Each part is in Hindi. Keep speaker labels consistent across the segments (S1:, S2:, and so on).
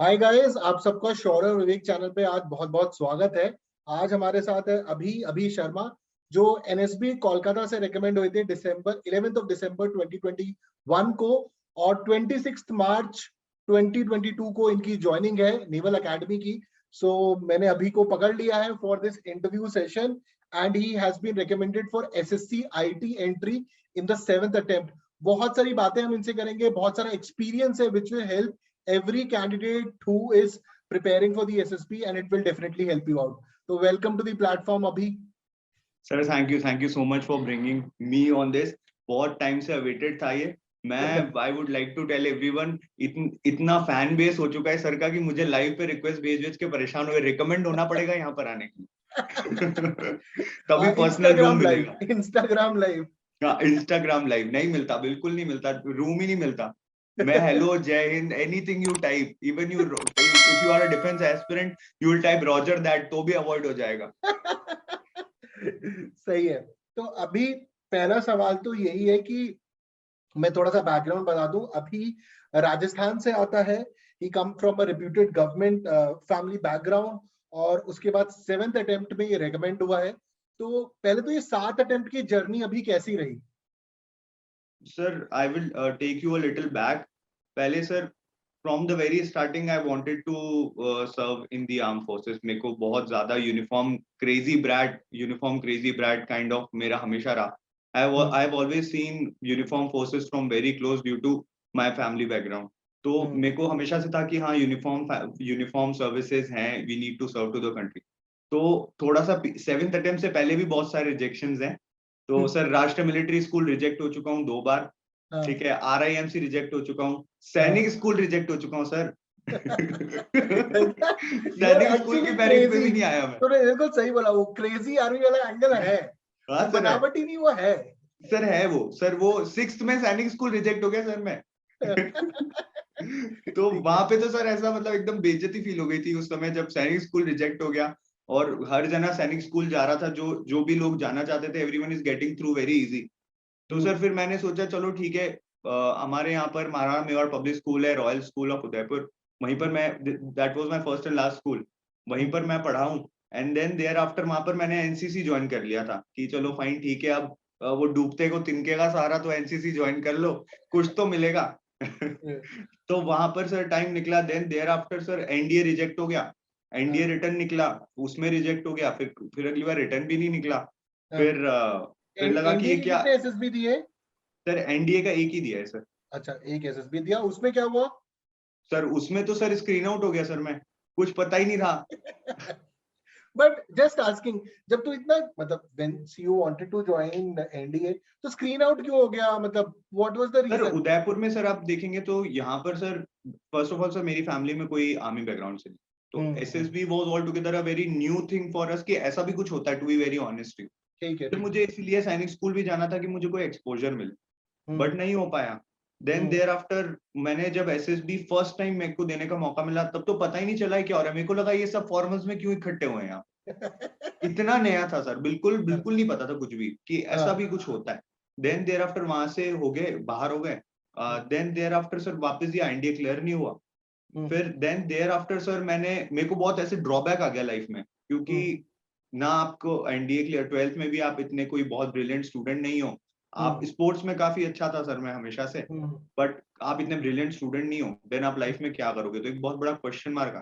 S1: हाय गाइस, आप सबका शौर्य और विवेक चैनल पे आज बहुत बहुत स्वागत है। आज हमारे साथ है अभी शर्मा, जो एनएसबी कोलकाता से रेकमेंड हुए थे दिसंबर 11 दिसंबर 2021 को, और 26 मार्च 2022 को इनकी ज्वाइनिंग है नेवल एकेडमी की। सो मैंने अभी को पकड़ लिया है for this interview session and he has been recommended for SSC IT entry in the 7th attempt. बहुत सारी बातें हम इनसे करेंगे, बहुत सारा एक्सपीरियंस है which will help every candidate who is preparing for the SSB, and it will definitely help you out. So welcome to the platform, Abhi.
S2: Sir, thank you so much for bringing me on this. बहुत टाइम से अवेटेड था ये। मैं I would like to tell everyone, इतना फैन बेस हो चुका है सर का कि मुझे लाइव पे रिक्वेस्ट भेज के परेशान हुए, रिकमेंड होना पड़ेगा यहाँ पर आने की। तभी पर्सनल रूम मिलेगा।
S1: इंस्टाग्राम लाइव,
S2: हाँ, इंस्टाग्राम लाइव नहीं मिलता, बिल्कुल नहीं मिलता, रूम ही नहीं मिलता। मैं हेलो जय हिंद anything you type, even you if you are a defence aspirant you will type roger that, तो भी अवॉइड हो जाएगा।
S1: सही है। तो अभी पहला सवाल तो यही है कि मैं थोड़ा सा बैकग्राउंड बता दूं। अभी राजस्थान से आता है, he come from a reputed government family background, और उसके बाद 7th अटेम्प्ट में ये रेकमेंड हुआ है। तो पहले तो ये 7 अटेम्प्ट की जर्नी अभी कैसी रही?
S2: Sir I will take you a little back. पहले sir from the very starting I wanted to serve in the arm forces. मेरे को बहुत ज्यादा यूनिफॉर्म क्रेजी ब्रैड काइंड ऑफ मेरा हमेशा रहा। I have always seen uniform forces from very close due to my family background. तो मेरे को हमेशा से था कि हाँ, यूनिफॉर्म सर्विसेज हैं, we need to serve to the country. तो थोड़ा सा 7th अटेम्प्ट से पहले भी बहुत सारे रिजेक्शंस हैं। तो सर राष्ट्रीय मिलिट्री स्कूल रिजेक्ट हो चुका हूँ 2 बार, ठीक है। RIMC रिजेक्ट हो चुका हूँ, सैनिक स्कूल रिजेक्ट हो चुका हूँ सर। सैनिक स्कूल की मेरिट पे भी नहीं आया मैं।
S1: तो बिल्कुल सही बोला, वो क्रेजी आर्मी वाला एंगल है।
S2: हाँ सर,
S1: बनावटी नहीं, वो है
S2: सर, है वो सर। वो 6th में सैनिक स्कूल रिजेक्ट हो गया सर मैं। तो वहां पे तो सर ऐसा मतलब एकदम बेइज्जती फील हो गई थी उस समय जब सैनिक स्कूल रिजेक्ट हो गया, और हर जना सैनिक स्कूल जा रहा था। जो जो भी लोग जाना चाहते थे, everyone is getting through very easy. तो सर फिर मैंने सोचा चलो ठीक है, हमारे यहाँ पर महाराणा मेवाड़ पब्लिक स्कूल है, रॉयल स्कूल ऑफ उदयपुर, वहीं पर मैं, that was my first and last school, वहीं पर मैं पढ़ा हूँ। एंड देन देयर आफ्टर वहां पर मैंने एनसीसी ज्वाइन कर लिया था कि चलो फाइन ठीक है, अब वो डूबते को तिनके का सहारा, तो एनसीसी ज्वाइन कर लो, कुछ तो मिलेगा। तो वहां पर सर टाइम निकला। Then there after sir NDA reject हो गया, एनडीए रिटर्न निकला, उसमें रिजेक्ट हो गया, फिर अगली बार रिटर्न भी नहीं निकला। फिर लगा कि ये क्या।
S1: एसएसबी दिए?
S2: सर एनडीए का एक ही दिया है सर।
S1: अच्छा, एक एसएसबी दिया, उसमें क्या हुआ?
S2: सर उसमें तो सर स्क्रीन आउट हो गया सर, मैं कुछ पता ही नहीं था।
S1: बट जस्ट आस्किंग, जब तू इतना मतलब when you wanted to join NDA, तो स्क्रीन आउट क्यों हो गया? मतलब what was the
S2: sir
S1: reason?
S2: Udaipur में सर आप देखेंगे तो यहाँ पर sir, first of all sir मेरी फैमिली में कोई आर्मी बैकग्राउंड से नहीं, तो SSB was altogether a very new thing for us कि ऐसा भी कुछ होता है, टू बी वेरी ऑनेस्ट।
S1: ठीक है,
S2: फिर मुझे इसलिए सैनिक स्कूल भी जाना था कि मुझे कोई एक्सपोजर मिले, बट नहीं हो पाया। देन देयर आफ्टर मैंने जब एसएसबी फर्स्ट टाइम मेरे को देने का मौका मिला, तब तो पता ही नहीं चला है क्या हो रहा है। मेरे को लगा ये सब फॉर्मल्स में क्यों इकट्ठे हुए हैं यहाँ। इतना नया था सर, बिल्कुल बिल्कुल नहीं पता था कुछ भी कि ऐसा भी कुछ होता है। देन देयर आफ्टर वहां से हो गए, बाहर हो गए। देन देयर आफ्टर सर वापस ये एनडीए क्लियर नहीं हुआ। फिर देन देयर आफ्टर सर मेरे को बहुत ऐसे ड्रॉबैक आ गया लाइफ में, क्योंकि ना आपको एनडीए क्लियर, 12th में भी आप इतने कोई बहुत ब्रिलियंट स्टूडेंट नहीं हो। आप स्पोर्ट्स में काफी अच्छा था सर मैं हमेशा से, बट आप इतने ब्रिलियंट स्टूडेंट नहीं हो, देन आप लाइफ में क्या करोगे, तो एक बहुत बड़ा क्वेश्चन मार्क आ।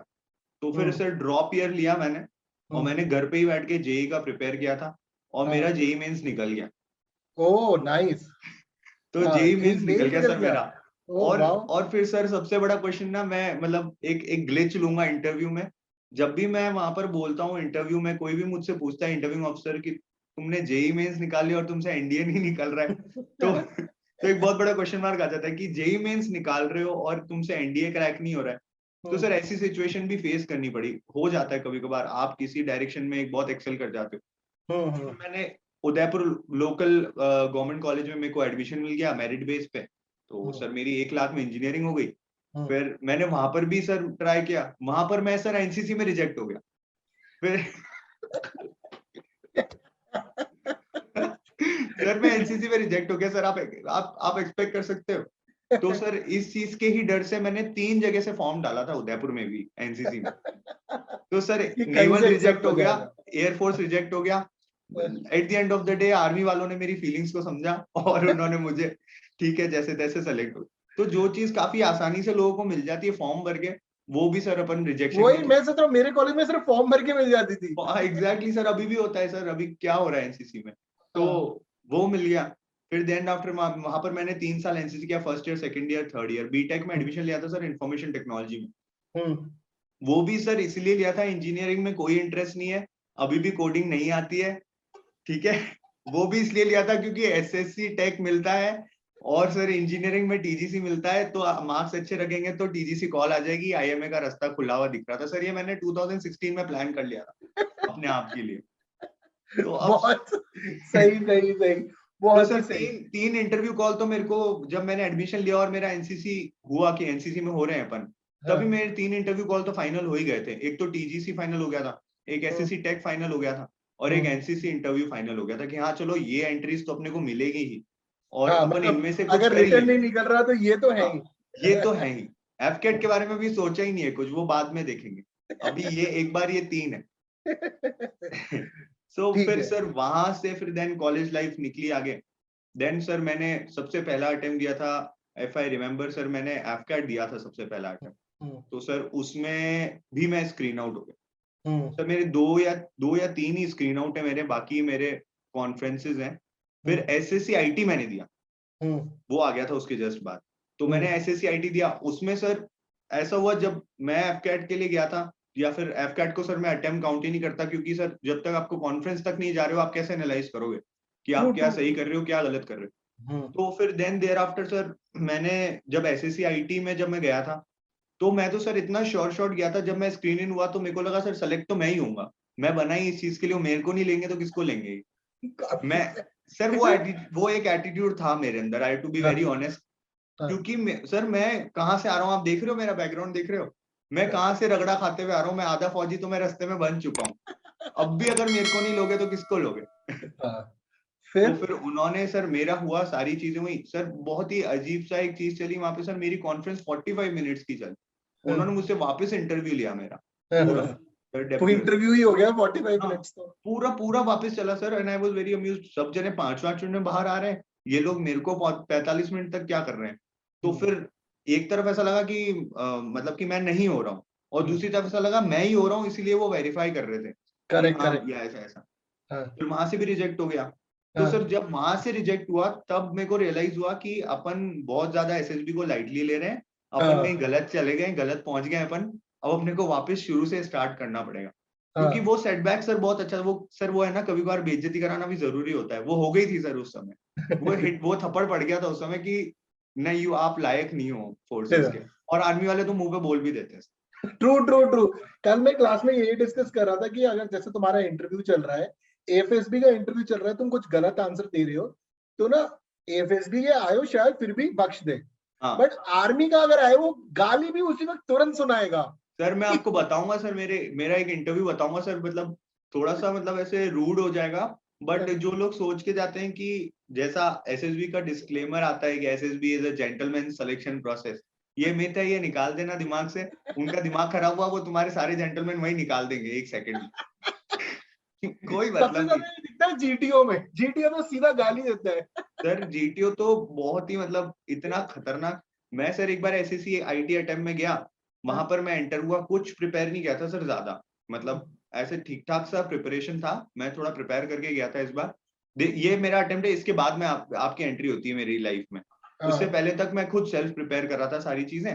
S2: तो फिर सर ड्रॉप ईयर लिया मैंने, और मैंने घर पे ही बैठ के जेई का प्रिपेयर किया था, और मेरा जेई मेंस निकल गया।
S1: Oh nice.
S2: तो जेई मेंस निकल गया
S1: निकल
S2: सर
S1: गया।
S2: मेरा।
S1: Oh wow.
S2: और फिर सर सबसे बड़ा क्वेश्चन ना, मैं मतलब एक ग्लिच लूंगा इंटरव्यू में। जब भी मैं वहां पर बोलता हूँ इंटरव्यू में, कोई भी मुझसे पूछता है इंटरव्यू ऑफिसर कि तुमने जेई मेंस निकाली और तुमसे एनडीए नहीं निकल रहा है, तो एक बहुत बड़ा क्वेश्चन मार्क आ जाता है कि जेई मेंस निकाल रहे हो और तुमसे एनडीए क्रैक नहीं हो रहा है। तो सर ऐसी सिचुएशन भी फेस करनी पड़ी, हो जाता है कभी कभार, आप किसी डायरेक्शन में एक बहुत एक्सेल कर जाते हो। तो मैंने उदयपुर लोकल गवर्नमेंट कॉलेज में मेरे को एडमिशन मिल गया मेरिट बेस पे। तो सर मेरी 1 लाख में इंजीनियरिंग हो गई। फिर मैंने वहां पर भी सर ट्राई किया, वहां पर मैं सर एनसीसी में रिजेक्ट हो गया। फिर सर मैं एनसीसी में रिजेक्ट हो गया सर। आप एक्सपेक्ट कर सकते हो तो सर इस चीज के ही डर से मैंने 3 जगह से फॉर्म डाला था उदयपुर में भी एनसीसी में। तो सर
S1: कि कहीं
S2: नेवल
S1: से
S2: रिजेक्ट
S1: एक्सेप्ट
S2: हो
S1: हो
S2: गया,
S1: जाएगा।
S2: एयरफोर्स रिजेक्ट हो गया। Eight the end of the day army वालों ने मेरी फीलिंग्स को समझा और उन्होंने मुझे ठीक है जैसे तैसे सेलेक्ट हो। तो जो चीज काफी आसानी से लोगों को मिल जाती है फॉर्म भर के, वो भी सर अपन रिजेक्शन
S1: वही
S2: के
S1: मैं सोच रहा हूँ, मेरे कॉलेज में सिर्फ फॉर्म भर के मिल जाती थी।
S2: एग्जैक्टली सर अभी भी होता है सर, अभी क्या हो रहा है एनसीसी में। तो
S1: हाँ।
S2: वो मिल गया। फिर देन आफ्टर वहां पर मैंने 3 साल एनसीसी किया, first year, second year, third year. B Tech में एडमिशन लिया था सर इंफॉर्मेशन टेक्नोलॉजी में।
S1: हम्म।
S2: वो भी सर इसलिए लिया था, इंजीनियरिंग में कोई इंटरेस्ट नहीं है, अभी भी कोडिंग नहीं आती है, ठीक है। वो भी इसलिए लिया था क्योंकि एसएससी टेक मिलता है और सर इंजीनियरिंग में टीजीसी मिलता है, तो मार्क्स अच्छे रखेंगे तो टीजीसी कॉल आ जाएगी, आईएमए का रास्ता खुला हुआ दिख रहा था। सर ये मैंने 2016 में प्लान कर लिया था अपने आप के लिए। तो अब
S1: बहुत सही सही सही,
S2: तो
S1: बहुत
S2: सर
S1: ही सही।
S2: तीन तीन इंटरव्यू कॉल तो मेरे को, जब मैंने एडमिशन लिया और मेरा एनसीसी हुआ कि एनसीसी में हो रहे हैं अपन, तभी
S1: हाँ।
S2: मेरे 3 इंटरव्यू कॉल तो फाइनल हो ही गए थे। एक तो टीजीसी फाइनल हो गया था, एक
S1: हम्म।
S2: एसएससी टेक फाइनल हो गया था, और एक
S1: हम्म।
S2: एनसीसी इंटरव्यू फाइनल हो गया था कि हाँ चलो ये एंट्रीज तो अपने को मिलेगी ही और
S1: हाँ
S2: अपन
S1: मतलब
S2: इनमें से कुछ
S1: अगर
S2: कर ही
S1: रिटर्न नहीं
S2: लेंगे।
S1: निकल रहा तो ये तो है
S2: हाँ,
S1: ही।
S2: ये तो है ही। एफकेट के बारे में भी सोचा ही नहीं है कुछ, वो बाद में देखेंगे, अभी ये एक बार ये 3 है। सो
S1: ठीक
S2: फिर
S1: है।
S2: सर वहां से फिर देन कॉलेज लाइफ निकली आगे। देन सर मैंने सबसे पहला अटेम्प्ट दिया था, इफ आई रिमेम्बर सर, मैंने एफकैट दिया था सबसे पहला अटेम्प्ट।
S1: हम्म।
S2: तो सर उसमें भी मैं स्क्रीन आउट हो गया।
S1: हम्म।
S2: सर मेरे दो या तीन ही स्क्रीन आउट है मेरे, बाकी मेरे कॉन्फ्रेंसेज हैं। फिर
S1: हम्म।
S2: एसएससी आईटी मैंने दिया,
S1: हम्म।
S2: वो आ गया था उसके जस्ट बाद। तो मैंने
S1: हम्म।
S2: एसएससी आईटी दिया, उसमें सर ऐसा हुआ जब मैं एफकैट के लिए गया था, या फिर एफकैट को सर मैं अटेम्प्ट काउंट ही नहीं करता, क्योंकि सर जब तक आपको कॉन्फ्रेंस तक नहीं जा रहे हो आप कैसे एनालाइज करोगे कि
S1: ट्रू
S2: आप क्या
S1: ट्रू
S2: सही
S1: ट्रू।
S2: कर रहे हो क्या गलत कर रहे हो।
S1: हम्म।
S2: तो फिर देन देयर आफ्टर सर मैंने जब एसएससी आईटी में जब मैं गया था, तो मैं तो सर इतना श्योर शॉट गया था, जब मैं स्क्रीन इन हुआ तो मेरे को लगा सर सेलेक्ट तो मैं ही होऊंगा, मैं बना ही इस चीज के लिए, मेरे को नहीं लेंगे तो किसको लेंगे।
S1: काफी
S2: मैं सर वो एक एटीट्यूड था मेरे अंदर, आई टू बी वेरी
S1: हाँ।
S2: ऑनेस्ट।
S1: हाँ।
S2: क्योंकि सर मैं कहाँ से आ रहा हूँ, आप देख रहे हो मेरा बैकग्राउंड देख रहे हो, मैं
S1: हाँ।
S2: कहाँ से रगड़ा खाते हुए आ रहा हूँ, मैं आधा फौजी तो मैं रास्ते में बन चुका हूँ। अब भी अगर मेरे को नहीं लोगे तो किसको लोगे।
S1: हाँ।
S2: तो
S1: फिर।
S2: फिर उन्होंने सर, मेरा हुआ, सारी चीजें हुई सर, बहुत ही अजीब सा एक चीज चली वहां पे सर, मेरी कॉन्फ्रेंस 45 मिनट्स की चली,
S1: हाँ।
S2: उन्होंने मुझसे वापस इंटरव्यू लिया मेरा
S1: हाँ।
S2: पूरा,
S1: हाँ।
S2: सर
S1: तो
S2: डेप्यूटेशन।
S1: इंटरव्यू ही हो गया 45
S2: हाँ,
S1: मिनट्स तो।
S2: पूरा पूरा वापस चला sir, and I was very amused. सब जने 5-5 मिनट में बाहर आ रहे हैं, ये लोग मेरे को 45 मिनट तक क्या कर रहे हैं। तो
S1: हम्म।
S2: फिर एक तरफ ऐसा लगा कि मतलब कि मैं नहीं हो रहा हूँ, और
S1: हम्म।
S2: दूसरी तरफ ऐसा लगा मैं ही हो रहा हूँ, इसीलिए वो वेरीफाई कर रहे थे कि
S1: करेक्ट
S2: हाँ
S1: करेक्ट।
S2: ये ऐसा ऐसा।
S1: हाँ।
S2: फिर वहां से भी रिजेक्ट हो गया। तो सर
S1: हाँ।
S2: जब वहां से रिजेक्ट हुआ तब मेरे को रियलाइज हुआ कि अपन बहुत ज्यादा एसएसबी को लाइटली ले रहे हैं, अपन कहीं
S1: हाँ।
S2: गलत चले गए, गलत पहुंच गए अपन, अब अपने को वापस शुरू से स्टार्ट करना पड़ेगा। क्योंकि
S1: हाँ।
S2: वो सेटबैक सर बहुत अच्छा, वो सर वो है ना, कभी कभार बेइज्जती कराना भी जरूरी होता है, वो हो गई थी सर उस समय। वो थप्पड़ पड़ गया था उस समय कि नहीं, यू आप लायक नहीं हो फोर्सेस के, और आर्मी वाले तो मुंह पे बोल भी देते हैं।
S1: True true true. कल मैं क्लास में यही डिस्कस कर रहा था कि अगर जैसे तुम्हारा इंटरव्यू चल रहा है, एफएसबी का इंटरव्यू चल रहा है, तुम कुछ गलत आंसर दे रहे हो, तो ना एफएसबी के आयो शायद फिर भी बख्श दे,
S2: हाँ
S1: बट आर्मी का अगर आए वो गाली भी उसी वक्त तुरंत सुनाएगा।
S2: सर, मैं आपको बताऊंगा सर, मेरा एक इंटरव्यू बताऊंगा सर, मतलब थोड़ा सा मतलब ऐसे रूड हो जाएगा, बट जो लोग सोच के जाते हैं कि जैसा एसएसबी का डिस्क्लेमर आता है कि SSB is a gentleman selection process, ये मिथ है, ये निकाल देना दिमाग से। उनका दिमाग खराब हुआ, वो तुम्हारे सारे जेंटलमैन वही निकाल देंगे 1 सेकंड में। कोई
S1: सबसे
S2: मतलब नहीं।
S1: ज्यादा ये दिखता है जीटीओ में, जीटीओ तो सीधा गाली देता है।
S2: सर जीटीओ तो बहुत ही मतलब इतना खतरनाक। मैं सर एक बार एसएससी आईटी अटेम्प्ट में गया, वहां पर मैं एंटर हुआ, कुछ प्रिपेयर नहीं किया था सर ज्यादा, मतलब ऐसे ठीक ठाक सा प्रिपरेशन था, मैं थोड़ा प्रिपेयर करके गया था इस बार। ये मेरा अटेम्प्ट है, इसके बाद में आपकी एंट्री होती है मेरी लाइफ में। उससे
S1: हाँ।
S2: पहले तक मैं खुद सेल्फ प्रिपेयर कर रहा था सारी चीजें।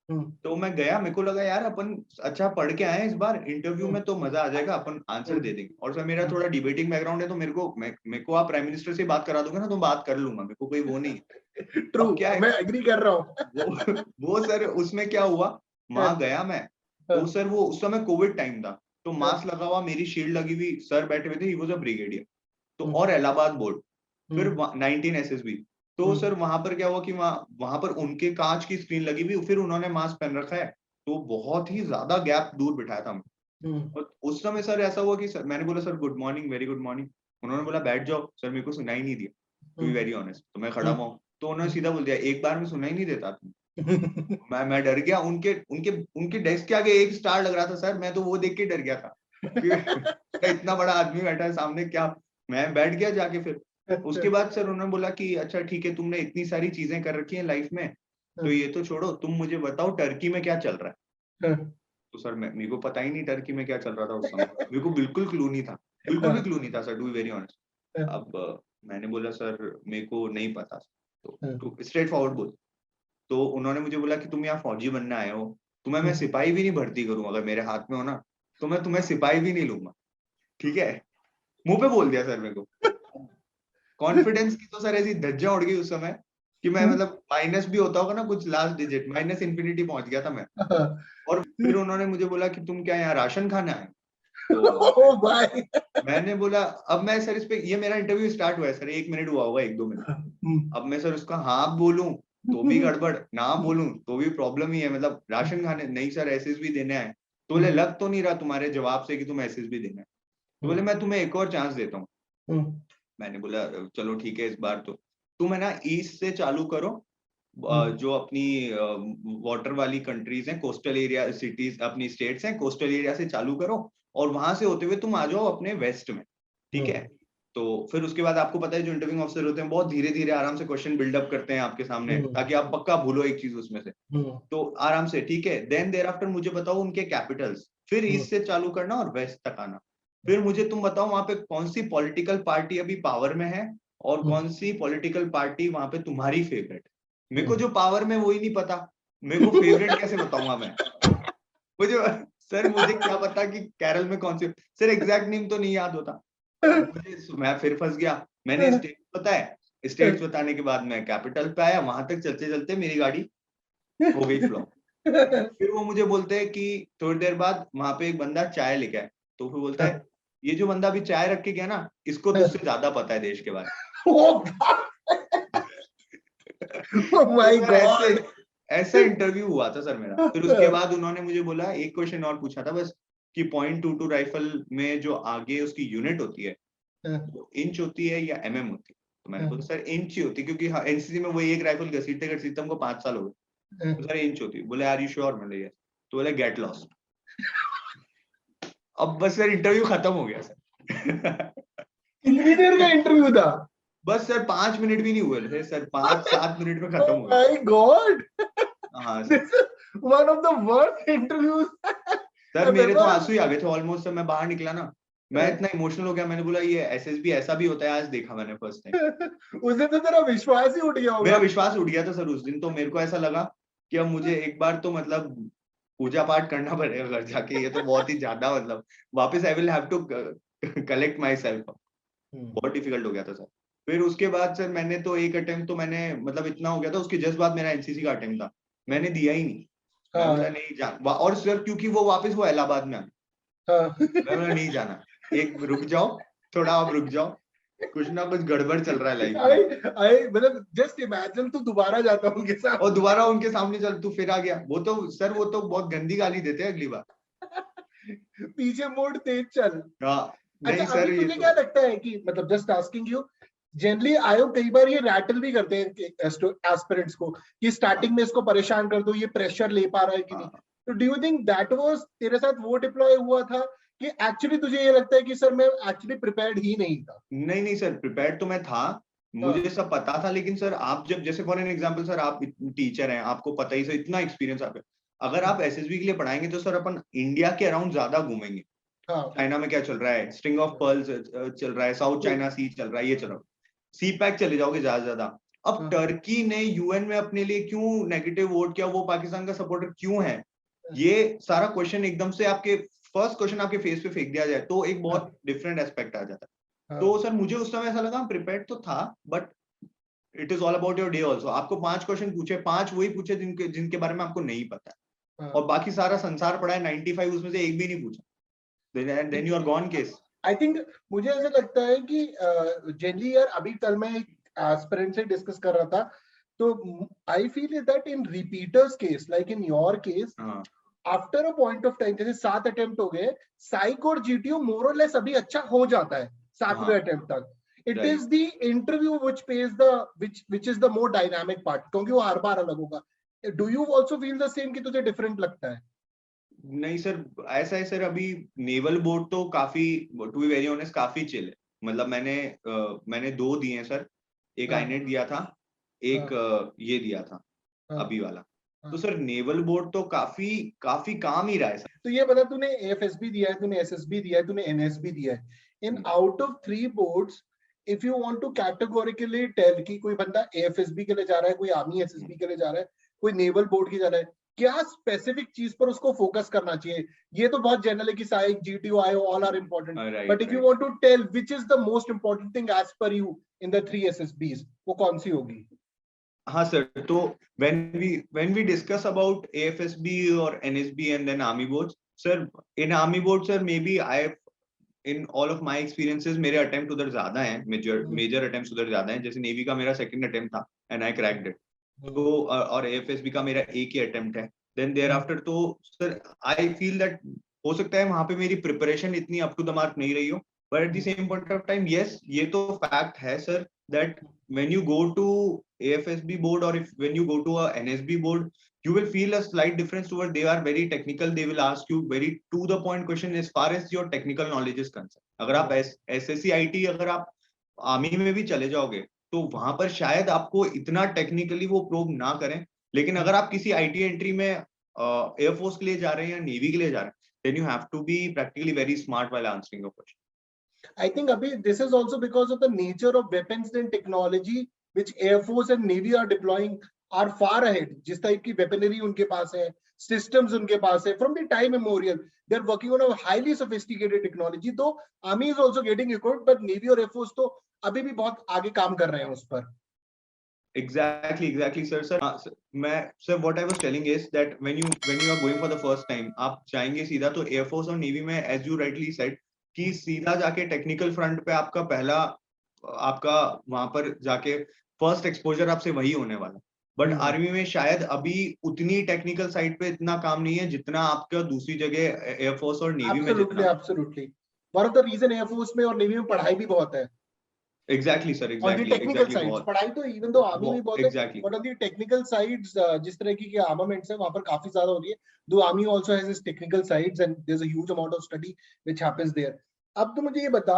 S1: हम्म।
S2: तो मैं गया, मेरे को लगा यार अपन अच्छा पढ़ के आए हैं, इस बार इंटरव्यू
S1: हम्म।
S2: में तो मजा आ जाएगा, अपन आंसर दे देंगे। और सर मेरा थोड़ा डिबेटिंग बैकग्राउंड है, तो मेरे को आप प्राइम मिनिस्टर से बात करा दोगे ना तो बात कर लूंगा, मेरे को कोई वो नहीं है।
S1: ट्रू।
S2: अब क्या है,
S1: मैं एग्री कर रहा हूँ।
S2: वो वो सर उसमें क्या हुआ, वहां गया मैं, तो सर वो उस समय कोविड टाइम था, तो मास्क लगा हुआ, मेरी शील्ड लगी हुई, सर बैठे हुए थे, ही वाज अ ब्रिगेडियर, तो और इलाहाबाद बोर्ड, फिर 19 एसएसबी। तो सर वहां पर क्या हुआ कि वहां पर उनके कांच की स्क्रीन लगी हुई, फिर उन्होंने मास्क पहन रखा है, तो बहुत ही ज्यादा गैप दूर बिठाया था हमें। और उस समय सर ऐसा हुआ कि सर मैंने बोला sir good morning, very good morning. उन्होंने बोला बैठ जाओ। सर मेरे को सुनाई नहीं दिया, टू बी वेरी ऑनेस्ट, तो मैं खड़ा हुआ हूँ। तो उन्होंने सीधा बोल दिया, एक बार में सुना ही नहीं देता तुम। मैं डर गया, उनके उनके उनके डेस्क के आगे एक स्टार लग रहा था सर, मैं तो वो देख के डर गया था कि इतना बड़ा आदमी बैठा है सामने, क्या। मैं बैठ गया जाके फिर। उसके बाद सर उन्होंने बोला कि अच्छा ठीक है, तुमने इतनी सारी चीजें कर रखी हैं लाइफ में, तो ये तो छोड़ो, तुम मुझे बताओ टर्की में क्या चल रहा है। तो सर मेरे को पता ही नहीं टर्की में क्या चल रहा था उस समय, मेरे को बिल्कुल क्लू नहीं था, बिल्कुल भी क्लू नहीं था sir, to be very honest. अब मैंने बोला सर मेरे को नहीं पता, तो स्ट्रेट फॉरवर्ड बोल। तो उन्होंने मुझे बोला कि तुम यहाँ फौजी बनने आए हो, तुम्हें मैं सिपाही भी नहीं भर्ती करूँ, अगर मेरे हाथ में हो ना तो मैं तुम्हें सिपाही भी नहीं लूंगा, ठीक है। मुंह पे बोल दिया सर मेरे को। कॉन्फिडेंस की तो सर ऐसी धज्जियां उड़ गई उस समय कि मैं मतलब माइनस भी होता होगा ना कुछ लास्ट डिजिट, माइनस इन्फिनिटी पहुंच गया था मैं। और फिर उन्होंने मुझे बोला कि तुम क्या यहाँ राशन खाना है, तो
S1: भाई
S2: मैंने बोला, अब मैं सर इस पे, ये मेरा इंटरव्यू स्टार्ट हुआ है सर, 1 मिनट हुआ होगा, 1-2 मिनट। अब मैं सर उसका हाँ बोलूं तो भी गड़बड़, ना बोलूं तो भी प्रॉब्लम ही है, मतलब राशन खाने नहीं सर, एसएसबी देना है। तो बोले लग तो नहीं रहा तुम्हारे जवाब से कि तुम एसएसबी देना है। तो बोले मैं तुम्हें एक और चांस देता हूँ। मैंने बोला चलो ठीक है, इस बार तो तुम है ना ईस्ट से चालू करो, जो अपनी वाटर वाली कंट्रीज हैं, कोस्टल एरिया सिटीज, अपनी स्टेट्स हैं, कोस्टल एरिया से चालू करो और वहां से होते हुए तुम आ जाओ अपने वेस्ट में, ठीक है। तो फिर उसके बाद आपको पता है जो इंटरव्यूइंग ऑफिसर होते हैं बहुत धीरे धीरे आराम से क्वेश्चन बिल्डअप करते हैं आपके सामने, ताकि आप पक्का भूलो एक चीज उसमें से। तो आराम से, ठीक है। देन देयर आफ्टर मुझे बताओ उनके कैपिटल्स, फिर ईस्ट से चालू करना और वेस्ट तक आना। फिर मुझे तुम बताओ वहां पे कौन सी पॉलिटिकल पार्टी अभी पावर में है और कौन सी पॉलिटिकल पार्टी वहां पे तुम्हारी फेवरेट। मेरे को जो पावर में वही नहीं पता, मेरे को फेवरेट कैसे बताऊंगा मैं। मुझे सर मुझे क्या पता कि केरल में कौन सी, सर एग्जैक्ट नेम तो नहीं याद होता। अब मुझे, मैं फिर फंस गया। मैंने स्टेट बताया, स्टेट्स बताने के बाद मैं कैपिटल पे आया, वहां तक चलते चलते मेरी गाड़ी हो गई फ्लॉप। फिर वो मुझे बोलते हैं कि थोड़ी देर बाद वहां पे एक बंदा चाय लेके आए, तो फिर बोलता है ये जो बंदा अभी चाय रख के गया ना, इसको तुझसे ज्यादा पता है देश के बारे में।
S1: माय
S2: तो सर
S1: गॉड
S2: ऐसा इंटरव्यू हुआ था सर मेरा। फिर उसके बाद उन्होंने मुझे बोला, एक क्वेश्चन और पूछा था बस, कि .22 राइफल में जो आगे उसकी यूनिट होती है वो इंच होती है या एमएम होती है। तो मैंने बोला सर इंच ही होती है, क्योंकि हाँ एनसीसी में वही एक राइफल घसीटते घसीटते हमको 5 साल हो गए। तो सर इंच होती है। बोले आर यू श्योर? मैंने यस। तो बोले गेट लॉस्ट। अब बस सर इंटरव्यू खत्म हो गया सर।
S1: कितनी देर का इंटरव्यू था?
S2: बस सर 5 मिनट भी नहीं हुए थे सर, 5-7 मिनट में खत्म हो गया।
S1: माय गॉड,
S2: हाँ sir.
S1: This is one of the worst interviews
S2: sir
S1: I've
S2: मेरे तो
S1: ever.
S2: आंसू ही आ गए थे ऑलमोस्ट। मैं बाहर निकला ना, मैं इतना इमोशनल हो गया, मैंने बोला ये एसएसबी ऐसा भी होता है, आज देखा मैंने फर्स्ट टाइम।
S1: उस दिन तो तेरा विश्वास ही उठ गया
S2: मेरा
S1: होगा।
S2: विश्वास उठ गया था सर उस दिन। तो मेरे को ऐसा लगा कि अब मुझे एक बार तो मतलब पूजा पाठ करना पड़ेगा घर जाके, ये तो बहुत ही ज्यादा मतलब वापस I will have to collect myself. बहुत डिफिकल्ट हो गया था सर। फिर उसके बाद सर मैंने तो एक अटेम्प्ट तो मैंने मतलब इतना हो गया था, उसके जस्ट बाद मेरा एनसीसी का अटेम्प्ट था, मैंने दिया ही नहीं। मैं बोला नहीं जान, और सर क्योंकि वो वापस वो इलाहाबाद में आ, मैं बोला नहीं जाना, एक रुक जाओ, थोड़ा आप रुक जाओ, कुछ ना कुछ गड़बड़ चल रहा है लाइफ में।
S1: आई मतलब जस्ट इमेजिन तू दोबारा जाता हूँ उनके साथ
S2: और दोबारा उनके सामने चल, तू फिर आ गया, वो तो सर वो तो बहुत गंदी गाली देते हैं अगली बार।
S1: पीछे मोड़ तेज चल।
S2: हाँ
S1: अच्छा
S2: नहीं सर
S1: अभी
S2: ये
S1: तुझे
S2: तो।
S1: क्या लगता है कि मतलब जस्ट आस्किंग यू, जनरली आयोग कई बार ये रैटल भी करते हैं एस्पिरेंट्स को कि स्टार्टिंग में इसको परेशान कर दो, ये प्रेशर ले पा रहा है कि नहीं।
S2: हाँ
S1: तो do you think that was तेरे साथ वो डिप्लॉय हुआ था कि एक्चुअली तुझे ये लगता है कि सर मैं एक्चुअली प्रिपेयर्ड ही नहीं था?
S2: नहीं नहीं सर, प्रिपेयर्ड तो मैं था, मुझे सब पता था। लेकिन सर आप जब, जैसे फॉर एन एग्जांपल सर आप टीचर हैं, आपको पता ही सर, इतना एक्सपीरियंस आप, अगर आप एसएसबी के लिए पढ़ाएंगे तो सर अपन इंडिया के अराउंड ज्यादा घूमेंगे। चाइना में क्या चल रहा है, स्ट्रिंग ऑफ पर्ल्स चल रहा है, साउथ चाइना सी चल रहा है, ये चल रहा है, सी पैक चले जाओगे ज्यादा से ज्यादा। अब टर्की ने यूएन में अपने लिए क्यों नेगेटिव वोट किया, वो पाकिस्तान का सपोर्टर क्यों है, ये सारा क्वेश्चन एकदम से आपके फर्स्ट क्वेश्चन आपके फेस पे फेंक दिया जाए तो एक बहुत डिफरेंट एस्पेक्ट आ जाता है। तो सर मुझे उस समय ऐसा लगा प्रिपेयर्ड तो था, but it is all about your day also. आपको 5 क्वेश्चन पूछे, 5 वही पूछे जिनके जिनके बारे में आपको नहीं पता है, और बाकी सारा संसार पड़ा है 95, उसमें से एक भी नहीं पूछा, then you are gone case.
S1: I think मुझे ऐसा लगता है कि जनरली यार, अभी कल मैं एक एस्पिरेंट से डिस्कस कर रहा था, तो I feel is that in repeaters case like in your case, after a point of time, जैसे 7 अटेम्प्ट हो गए, साइक और जीटीओ मोर और लेस अभी अच्छा हो जाता है 7वें अटेम्प्ट तक। It is the interview which is the more dynamic part, क्योंकि वो हर बार अलग होगा. Do you also feel the same कि तुझे different लगता है?
S2: नहीं सर, ऐसा है सर, अभी नेवल बोर्ड तो काफी, टू बी वेरी ऑनेस्ट, काफी चिल है. मतलब मैंने 2 दिए हैं सर. एक आईनेट दिया था, एक ये दिया था अभी वाला. तो सर नेवल बोर्ड तो काफी काम ही रहा है सर.
S1: तो ये बता, तूने AFSB दिया है, तूने SSB दिया है, तूने NSB दिया है. In out of 3 boards, if you want to categorically tell कि कोई बंदा AFSB के लिए जा रहा है, कोई आर्मी SSB के लिए जा रहा है, कोई नेवल बोर्ड के जा रहा है, क्या स्पेसिफिक चीज पर उसको फोकस करना चाहिए? ये तो बहुत जनरल है कि psych, GTO, IO all are important, but if you want to tell which is the most important thing as per you in the 3 SSBs, वो कौन सी होगी?
S2: हाँ सर, तो when we discuss about AFSB or NSB and then army boards, sir, in army board sir, maybe in all of my experiences मेरे attempt उधर ज्यादा हैं, major attempts उधर ज्यादा हैं. जैसे नेवी का मेरा second attempt था and I cracked it. तो और AFSB का मेरा एक ही attempt है. Then thereafter तो sir I feel that हो सकता है वहां पे मेरी preparation इतनी up to the mark नहीं रही हो, but at the same point of time, yes, ये तो fact है sir that when you go to AFSB board or when you go to a NSB board, you will feel a slight difference towards they are very technical. They will ask you very to the point question as far as your technical knowledge is concerned. अगर आप SSC-IT अगर आप आर्मी में भी चले जाओगे तो वहां पर शायद आपको इतना टेक्निकली वो प्रोब ना करें, लेकिन अगर आप किसी IT एंट्री में एयरफोर्स के लिए जा रहे हैं या नेवी के लिए जा रहे हैं, then you have to be practically very smart while answering your question.
S1: I think Abhi, this is also because of the nature of weapons and technology which Air Force and Navy are deploying are far ahead. जिस टाइप की weaponry उनके पास है, systems उनके पास है, from the time immemorial, they are working on a highly sophisticated technology. तो Army is also getting equipped, but Navy और Air Force तो अभी भी बहुत आगे काम कर रहे हैं उस पर.
S2: Exactly, sir. Sir, what I was telling is that when you are going for the first time, आप जाएंगे सीधा तो Air Force और Navy में, as you rightly said, कि सीधा जाके टेक्निकल फ्रंट पे आपका वहां पर जाके फर्स्ट एक्सपोजर आपसे वही होने वाला. बट आर्मी में शायद अभी उतनी टेक्निकल साइड पे इतना काम नहीं है जितना आपका दूसरी जगह एयरफोर्स और नेवी में जितना.
S1: Absolutely. One of the reason Air Force में और Navy में पढ़ाई भी बहुत है.
S2: Exactly sir, exactly.
S1: On the technical sides, पढ़ाई तो even though आर्मी में बहुत है,
S2: exactly.
S1: but on the technical sides, जिस तरह की armaments है वहाँ पर काफी ज्यादा हो रही है. Though army also has its technical sides and there's a huge amount of study which happens there. अब तो मुझे ये बता,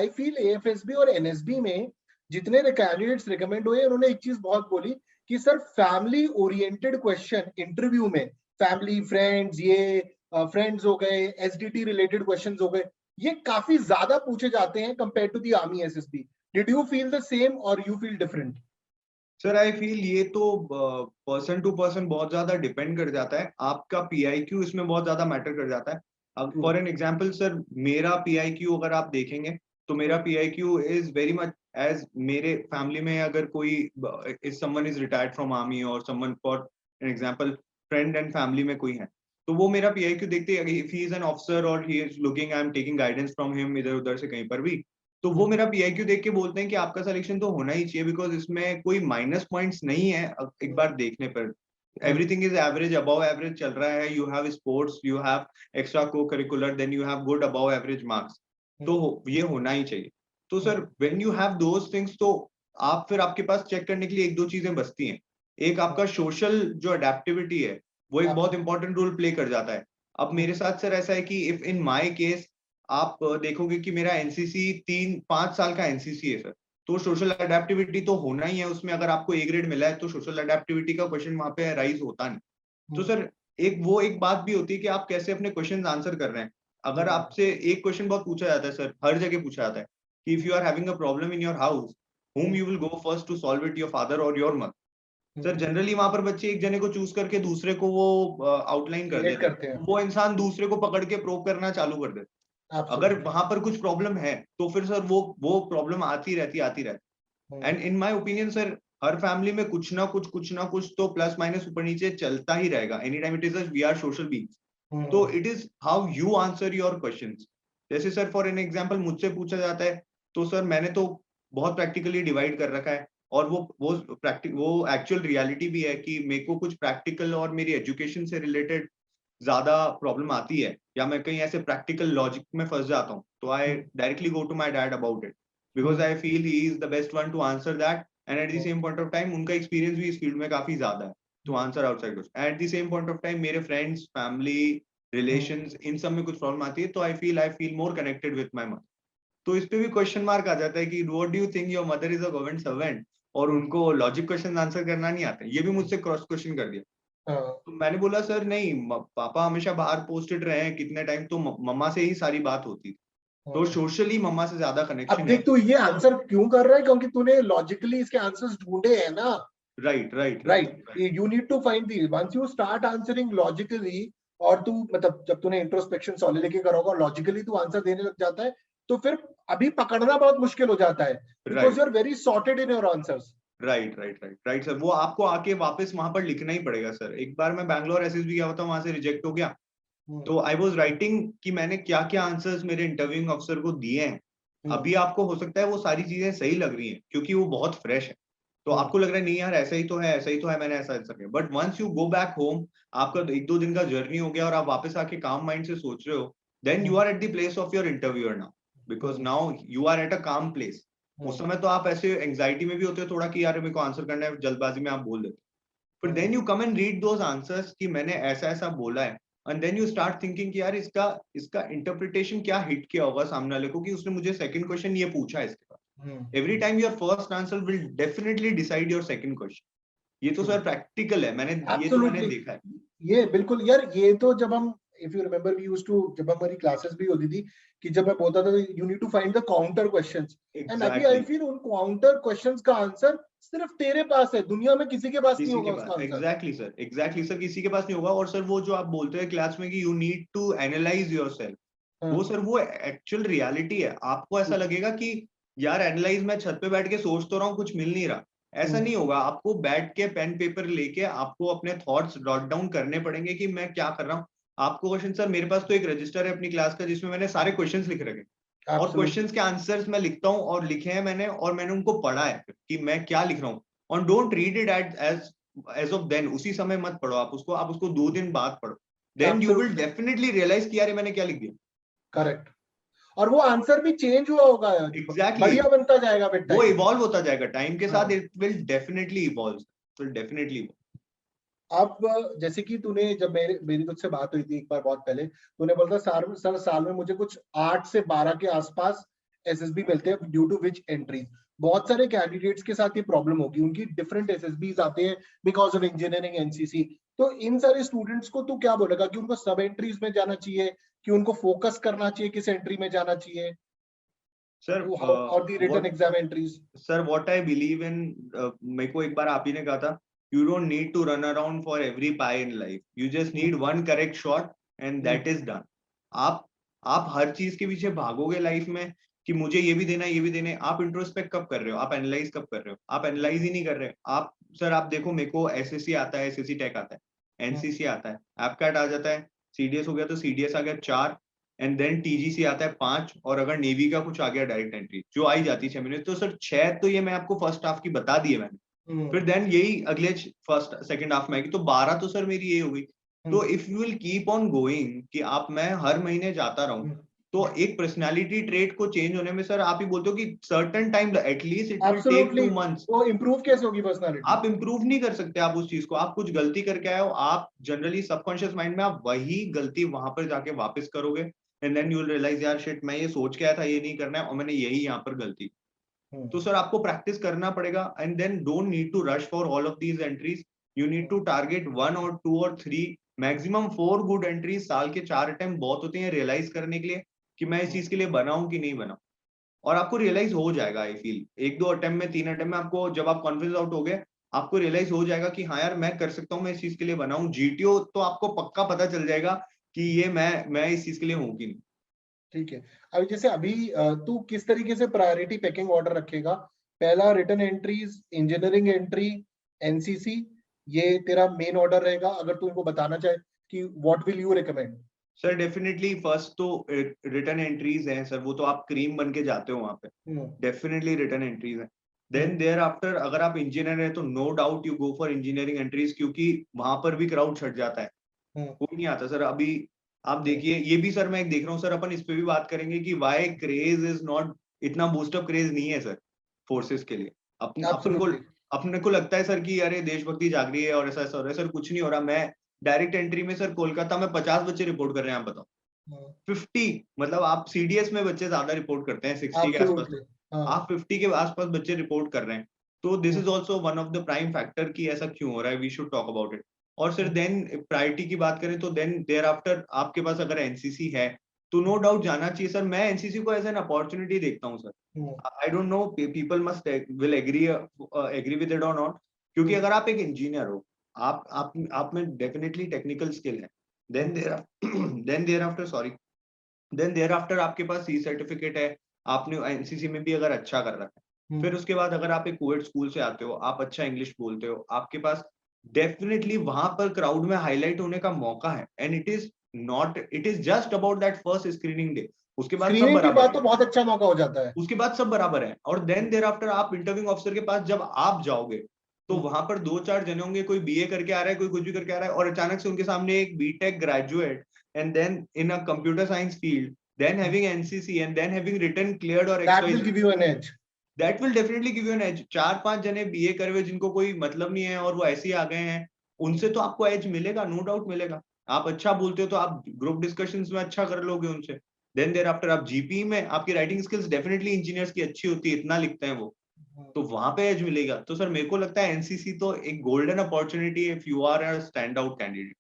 S1: I feel AFSB और NSB में जितने कैंडिडेट्स रिकमेंड हुए उन्होंने एक चीज बहुत बोली कि sir family oriented question interview में, फैमिली फ्रेंड्स, ये फ्रेंड्स हो गए, SDT रिलेटेड क्वेश्चंस हो गए, ये काफी ज्यादा पूछे जाते हैं compare to the army SSB. Did you feel the same और you feel different?
S2: Sir I feel ये तो पर्सन टू पर्सन बहुत ज्यादा डिपेंड कर जाता है. आपका PIQ इसमें बहुत ज्यादा मैटर कर जाता है. अब फॉर एन एग्जांपल सर, मेरा PIQ अगर आप देखेंगे तो मेरा PIQ is very much as मेरे फैमिली में अगर कोई someone is retired from army और someone for an example friend and family में कोई है, तो वो मेरा PIQ देखते हैं. If he is an officer और he is looking, I am taking guidance from him इधर उधर से कहीं पर भी, तो वो मेरा PIQ देख के बोलते हैं कि आपका सिलेक्शन तो होना ही चाहिए, बिकॉज इसमें कोई माइनस पॉइंट्स नहीं है एक बार देखने पर. Everything is average, above average चल रहा है. You have sports, you have extra cocurricular, then you have good above average marks, तो ये होना ही चाहिए. तो sir when you have those things, तो आप फिर आपके पास चेक करने के लिए एक दो चीजें बचती हैं. एक आपका सोशल जो अडेप्टिविटी है वो एक बहुत इंपॉर्टेंट रोल प्ले कर जाता है. अब मेरे साथ सर ऐसा है कि इफ इन माय केस आप देखोगे कि मेरा NCC 3-5 साल का NCC है सर, तो सोशल अडेप्टिविटी तो होना ही है उसमें. अगर आपको A ग्रेड मिला है तो सोशल अडेप्टिविटी का क्वेश्चन वहां पे राइज होता नहीं. तो सर एक बात भी होती है कि आप कैसे अपने क्वेश्चन आंसर कर रहे हैं. अगर आपसे एक क्वेश्चन बहुत पूछा जाता है सर, हर जगह पूछा जाता है कि if you are having a problem in your house, whom you will go first to solve it, your father or your mother? Sir generally वहां पर बच्चे एक जने को चूज करके दूसरे को वो आउटलाइन कर देते हैं. वो इंसान दूसरे को पकड़ के प्रोब करना चालू कर देते. अगर वहां पर कुछ प्रॉब्लम है तो फिर सर वो प्रॉब्लम आती रहती. And in my opinion sir, her family में कुछ ना कुछ तो प्लस माइनस ऊपर नीचे चलता ही रहेगा. Any time it is we are social beings, तो it is how you answer your questions. जैसे सर फॉर एन एग्जांपल मुझसे पूछा जाता है तो सर मैंने तो बहुत प्रैक्टिकली डिवाइड कर रखा है, और वो एक्चुअल रियलिटी भी है कि मेरे को कुछ प्रैक्टिकल और मेरी एजुकेशन से रिलेटेड ज्यादा प्रॉब्लम आती है, या मैं कहीं ऐसे प्रैक्टिकल लॉजिक में फंस जाता हूँ, तो I directly go to my dad about it. because I feel he is the best one to answer that, and at the
S1: Hmm.
S2: same point of time उनका experience भी इस field में काफी ज्यादा है to answer outside question. At the same point of time मेरे friends, family, relations इन सब में कुछ problem आती है, तो I feel more connected with my mother. तो इस पे भी क्वेश्चन मार्क आ जाता है कि what do you think your mother is a government servant, और उनको लॉजिक क्वेश्चन आंसर करना नहीं आता, ये भी मुझसे क्रॉस क्वेश्चन कर दिया।
S1: हाँ,
S2: तो मैंने बोला सर नहीं, पापा हमेशा बाहर पोस्टेड रहे हैं कितने टाइम, तो मम्मा से ही सारी बात होती थी, तो
S1: हाँ।
S2: सोशली मम्मा से ज्यादा
S1: अब
S2: कनेक्शन है।
S1: देख तू ये आंसर क्यों कर रहा है, क्योंकि तूने लॉजिकली इसके आंसर्स ढूंढे हैं ना।
S2: Right right
S1: right,
S2: right
S1: you need to find the once you start answering logically, और तू मतलब जब तूने इंट्रोस्पेक्शन सॉलिड के करा होगा, लॉजिकली तू आंसर देने लग जाता है, तो फिर अभी पकड़ना बहुत मुश्किल हो जाता है, because you are very sorted in your answers.
S2: Right right right right sir, वो आपको आके वापस वहां पर लिखना ही पड़ेगा सर। एक बार मैं बैंगलोर एसएसबी गया था, वहां से रिजेक्ट हो गया, तो आई वाज राइटिंग कि मैंने क्या क्या आंसर्स मेरे इंटरव्यूइंग अफसर को दिए हैं। अभी आपको हो सकता है वो सारी चीजें सही लग रही हैं क्योंकि वो बहुत फ्रेश है, तो आपको लग रहा है नहीं यार ऐसा ही तो है, ऐसा ही तो है, मैंने ऐसा ऐसा किया। But once you go back home, आपका 1-2 दिन का जर्नी हो गया और आप वापस आके काम माइंड से सोच रहे हो, then you are at the place of your interviewer now, because now you are at a calm place. उस समय तो आप ऐसे एंग्जाइटी में भी होते हो थोड़ा कि यार मेरे को आंसर करना है, जल्दबाजी में आप बोल देते हो, but then you come and read those answers कि मैंने ऐसा ऐसा बोला है, and then you start thinking कि यार इसका इसका इंटरप्रिटेशन क्या हिट किया होगा सामने वाले को कि उसने मुझे सेकंड क्वेश्चन ये पूछा है इसके बाद। Every time your first answer will definitely decide your second question. ये तो सर प्रैक्टिकल है, ये तो मैंने
S1: एब्सोल्युटली,
S2: देखा है।
S1: ये बिल्कुल यार, ये तो जब हम, if you remember we used to, जब हमारी क्लासेस भी होती थी, कि जब मैं बोलता था you need to find the counter questions, and अभी आई
S2: एग्जैक्टली,
S1: फील उन काउंटर क्वेश्चंस का आंसर सिर्फ तेरे पास है, दुनिया में किसी के पास नहीं
S2: किसी के
S1: होगा
S2: पास,
S1: उसका आंसर।
S2: एग्जैक्टली सर किसी के पास नहीं होगा। और सर वो जो आप बोलते हैं क्लास में कि you need to analyse yourself, वो
S1: हाँ,
S2: सर वो एक्चुअल रियलिटी है। आपको ऐसा लगेगा कि यार एनालाइज, मैं छत पे बैठ के सोच तो रहा हूँ, कुछ मिल नहीं रहा, ऐसा नहीं होगा। आपको बैठ के पेन पेपर लेके आपको अपने थॉट्स डॉट डाउन करने पड़ेंगे कि मैं क्या कर रहा हूँ। आपको क्वेश्चन, सर मेरे पास तो एक रजिस्टर है अपनी क्लास का जिसमें मैंने सारे क्वेश्चंस लिख रखे हैं, और
S1: एब्सोल्युटली,
S2: क्वेश्चंस के आंसर्स मैं लिखता हूँ और लिखे हैं मैंने, और मैंने उनको पढ़ा है कि मैं क्या लिख रहा हूँ। और don't read it as of then, उसी समय मत पढ़ो आप उसको 2 दिन बाद पढ़ो, then you will
S1: absolutely,
S2: definitely realise कि यार मैंने क्या लिख दिया।
S1: करेक्ट। और वो आंसर भी चेंज हुआ होगा,
S2: एग्जैक्टली,
S1: बढ़िया बनता जाएगा विद
S2: वो
S1: टाइम।
S2: इवॉल्व होता जाएगा टाइम के साथ,
S1: हाँ।
S2: It will definitely evolve, will definitely.
S1: अब जैसे कि तूने, जब मेरी तुझसे बात हुई थी एक बार बहुत पहले, तूने बोला था साल में मुझे कुछ 8 से 12 के आसपास एसएसबी मिलते हैं, ड्यू टू विच एंट्रीज। बहुत सारे कैंडिडेट्स के साथ ये प्रॉब्लम होगी, उनकी डिफरेंट एसएसबीज आते हैं बिकॉज ऑफ इंजीनियरिंग एनसीसी। तो इन सारे स्टूडेंट्स को तू क्या बोलेगा, कि उनको सब एंट्रीज में जाना चाहिए, कि उनको फोकस करना चाहिए, किस एंट्री में जाना चाहिए,
S2: सर
S1: और the written
S2: what
S1: exam entries?
S2: Sir what I believe in, मेरे को एक बार आप ही ने कहा था, you don't need to run around for every pie in life, you just need one correct shot and that is done. आप आप हर चीज के पीछे भागोगे लाइफ में कि मुझे ये भी देना है, ये भी देना है, आप इंट्रोस्पेक्ट कब कर रहे हो, आप एनालाइज कब कर रहे हो? आप एनालाइज ही नहीं कर रहे आप। सर आप देखो, मेरे को एसएससी आता है, एसएससी टेक आता है, एनसीसी आता है, एपकैट आ जाता है, सीडीएस हो गया तो सीडीएस आ गया 4, एंड देन टीजीसी आता है 5, और अगर नेवी का कुछ आ गया डायरेक्ट एंट्री जो आई जाती है 6 महीने, तो सर 6 तो ये मैं आपको फर्स्ट हाफ की बता दी है मैंने। फिर देन यही अगले फर्स्ट सेकंड हाफ में आएगी, तो 12 तो सर मेरी ये हो गई। तो if you will keep on going कि आप, मैं हर महीने जाता रहूं, तो एक पर्सनालिटी ट्रेट को चेंज होने में सर आप ही बोलते हो कि certain time, at least it will take
S1: absolutely,
S2: 2 months.
S1: वो इम्प्रूव कैसे होगी पर्सनालिटी?
S2: आप इंप्रूव नहीं कर सकते आप उस चीज को, आप कुछ गलती करके आए हो, आप जनरली सबकॉन्शियस माइंड में आप वही गलती वहां पर जाके वापस करोगे, and then you will realise यार शिट, मैं ये सोच के आया था ये नहीं करना है और मैंने यही यहाँ पर गलती की। तो सर आपको प्रैक्टिस करना पड़ेगा, and then don't need to rush for all of these entries, you need to target 1 और 2 और 3, मैक्सिमम 4 गुड एंट्रीज। साल के 4 अटेम्प्ट बहुत होते हैं रियलाइज करने के लिए कि मैं इस चीज के लिए बना हूं कि नहीं बना, और आपको रियलाइज हो जाएगा। आई फील 1-2 अटेम्प्ट में, 3 अटेम्प्ट में आपको, जब आप कॉन्फिडेंस आउट हो गए, आपको रियलाइज हो जाएगा कि हाँ यार मैं कर सकता हूँ, मैं इस चीज के लिए बना हूँ। जीटीओ तो आपको पक्का पता चल जाएगा कि ये मैं इस चीज के लिए हूँ कि नहीं।
S1: ठीक है। अभी जैसे अभी तू किस तरीके से प्रायोरिटी पैकिंग ऑर्डर रखेगा? पहला return entries, engineering entry, NCC, ये तेरा मेन ऑर्डर रहेगा, अगर तू इनको बताना चाहे कि what will you recommend?
S2: Sir definitely first तो रिटर्न एंट्रीज हैं सर, वो तो आप क्रीम बन के जाते हो वहां पे, डेफिनेटली रिटर्न एंट्रीज हैं। देन देयर आफ्टर अगर आप इंजीनियर हैं तो no doubt you go for engineering entries, क्योंकि वहां पर भी क्राउड छट जाता है, कोई नहीं आता सर। अभी आप देखिए, ये भी सर मैं एक देख रहा हूँ सर, अपन इस पे भी बात करेंगे कि वाई क्रेज इज नॉट इतना बूस्टअप क्रेज नहीं है सर फोर्सेस के लिए।
S1: Absolutely.
S2: अपने को लगता है सर कि अरे देशभक्ति जाग रही है और ऐसा ऐसा हो रहा है। सर कुछ नहीं हो रहा। मैं डायरेक्ट एंट्री में सर कोलकाता में 50 बच्चे रिपोर्ट कर रहे हैं, आप बताओ। 50, मतलब आप सीडीएस में बच्चे ज्यादा रिपोर्ट करते हैं 60 के आसपास,
S1: Absolutely. हाँ.
S2: आप 50 के आसपास बच्चे रिपोर्ट कर रहे हैं। तो this is also one of the prime factor कि ऐसा क्यों हो रहा है, we should talk about it. और सर देन प्रायोरिटी की बात करें तो देन देयर आफ्टर आपके पास अगर एनसीसी है तो नो डाउट जाना चाहिए सर। मैं एनसीसी को एज एन अपॉर्चुनिटी देखता हूँ sir. I don't know people must will agree with it और नॉट, क्योंकि अगर आप एक इंजीनियर हो, आप में डेफिनेटली टेक्निकल स्किल है, then there after sorry then there after आपके पास सी सर्टिफिकेट है, आपने एनसीसी में भी अगर अच्छा कर रखा है, फिर उसके बाद अगर आप एक कोएड स्कूल से आते हो, आप अच्छा इंग्लिश बोलते हो, आपके पास डेफिनेटली वहां पर क्राउड में हाईलाइट होने का मौका है। And it is just about that first screening day. उसके बाद सब
S1: स्क्रीनिंग के
S2: बराबर
S1: बाद तो
S2: है,
S1: बहुत अच्छा मौका हो जाता है.
S2: उसके बाद सब बराबर है। और देन देयर आफ्टर आप इंटरव्यूइंग ऑफिसर के पास जब आप जाओगे तो वहां पर 2-4 जने होंगे, कोई बीए करके आ रहा है, कोई कुछ भी करके आ रहा है, और अचानक से उनके सामने एक B Tech graduate and then in a computer science field, then having NCC and then having written cleared or
S1: That will
S2: XYZ,
S1: give you an edge.
S2: that will definitely give you an edge। 4-5 जने बीए करे हुए जिनको कोई मतलब नहीं है और वो ऐसे ही आ गए हैं, उनसे तो आपको एज मिलेगा, नो डाउट मिलेगा। आप अच्छा बोलते हो तो आप ग्रुप डिस्कशंस में अच्छा कर लोगे उनसे। देन देयर आफ्टर आप जीपी में आपकी राइटिंग स्किल्स डेफिनेटली इंजीनियर्स की अच्छी होती है, इतना लिखते हैं वो, तो वहां पे एज मिलेगा। तो सर मेरे को लगता है एनसीसी तो एक गोल्डन अपॉर्चुनिटी है if you are a standout candidate,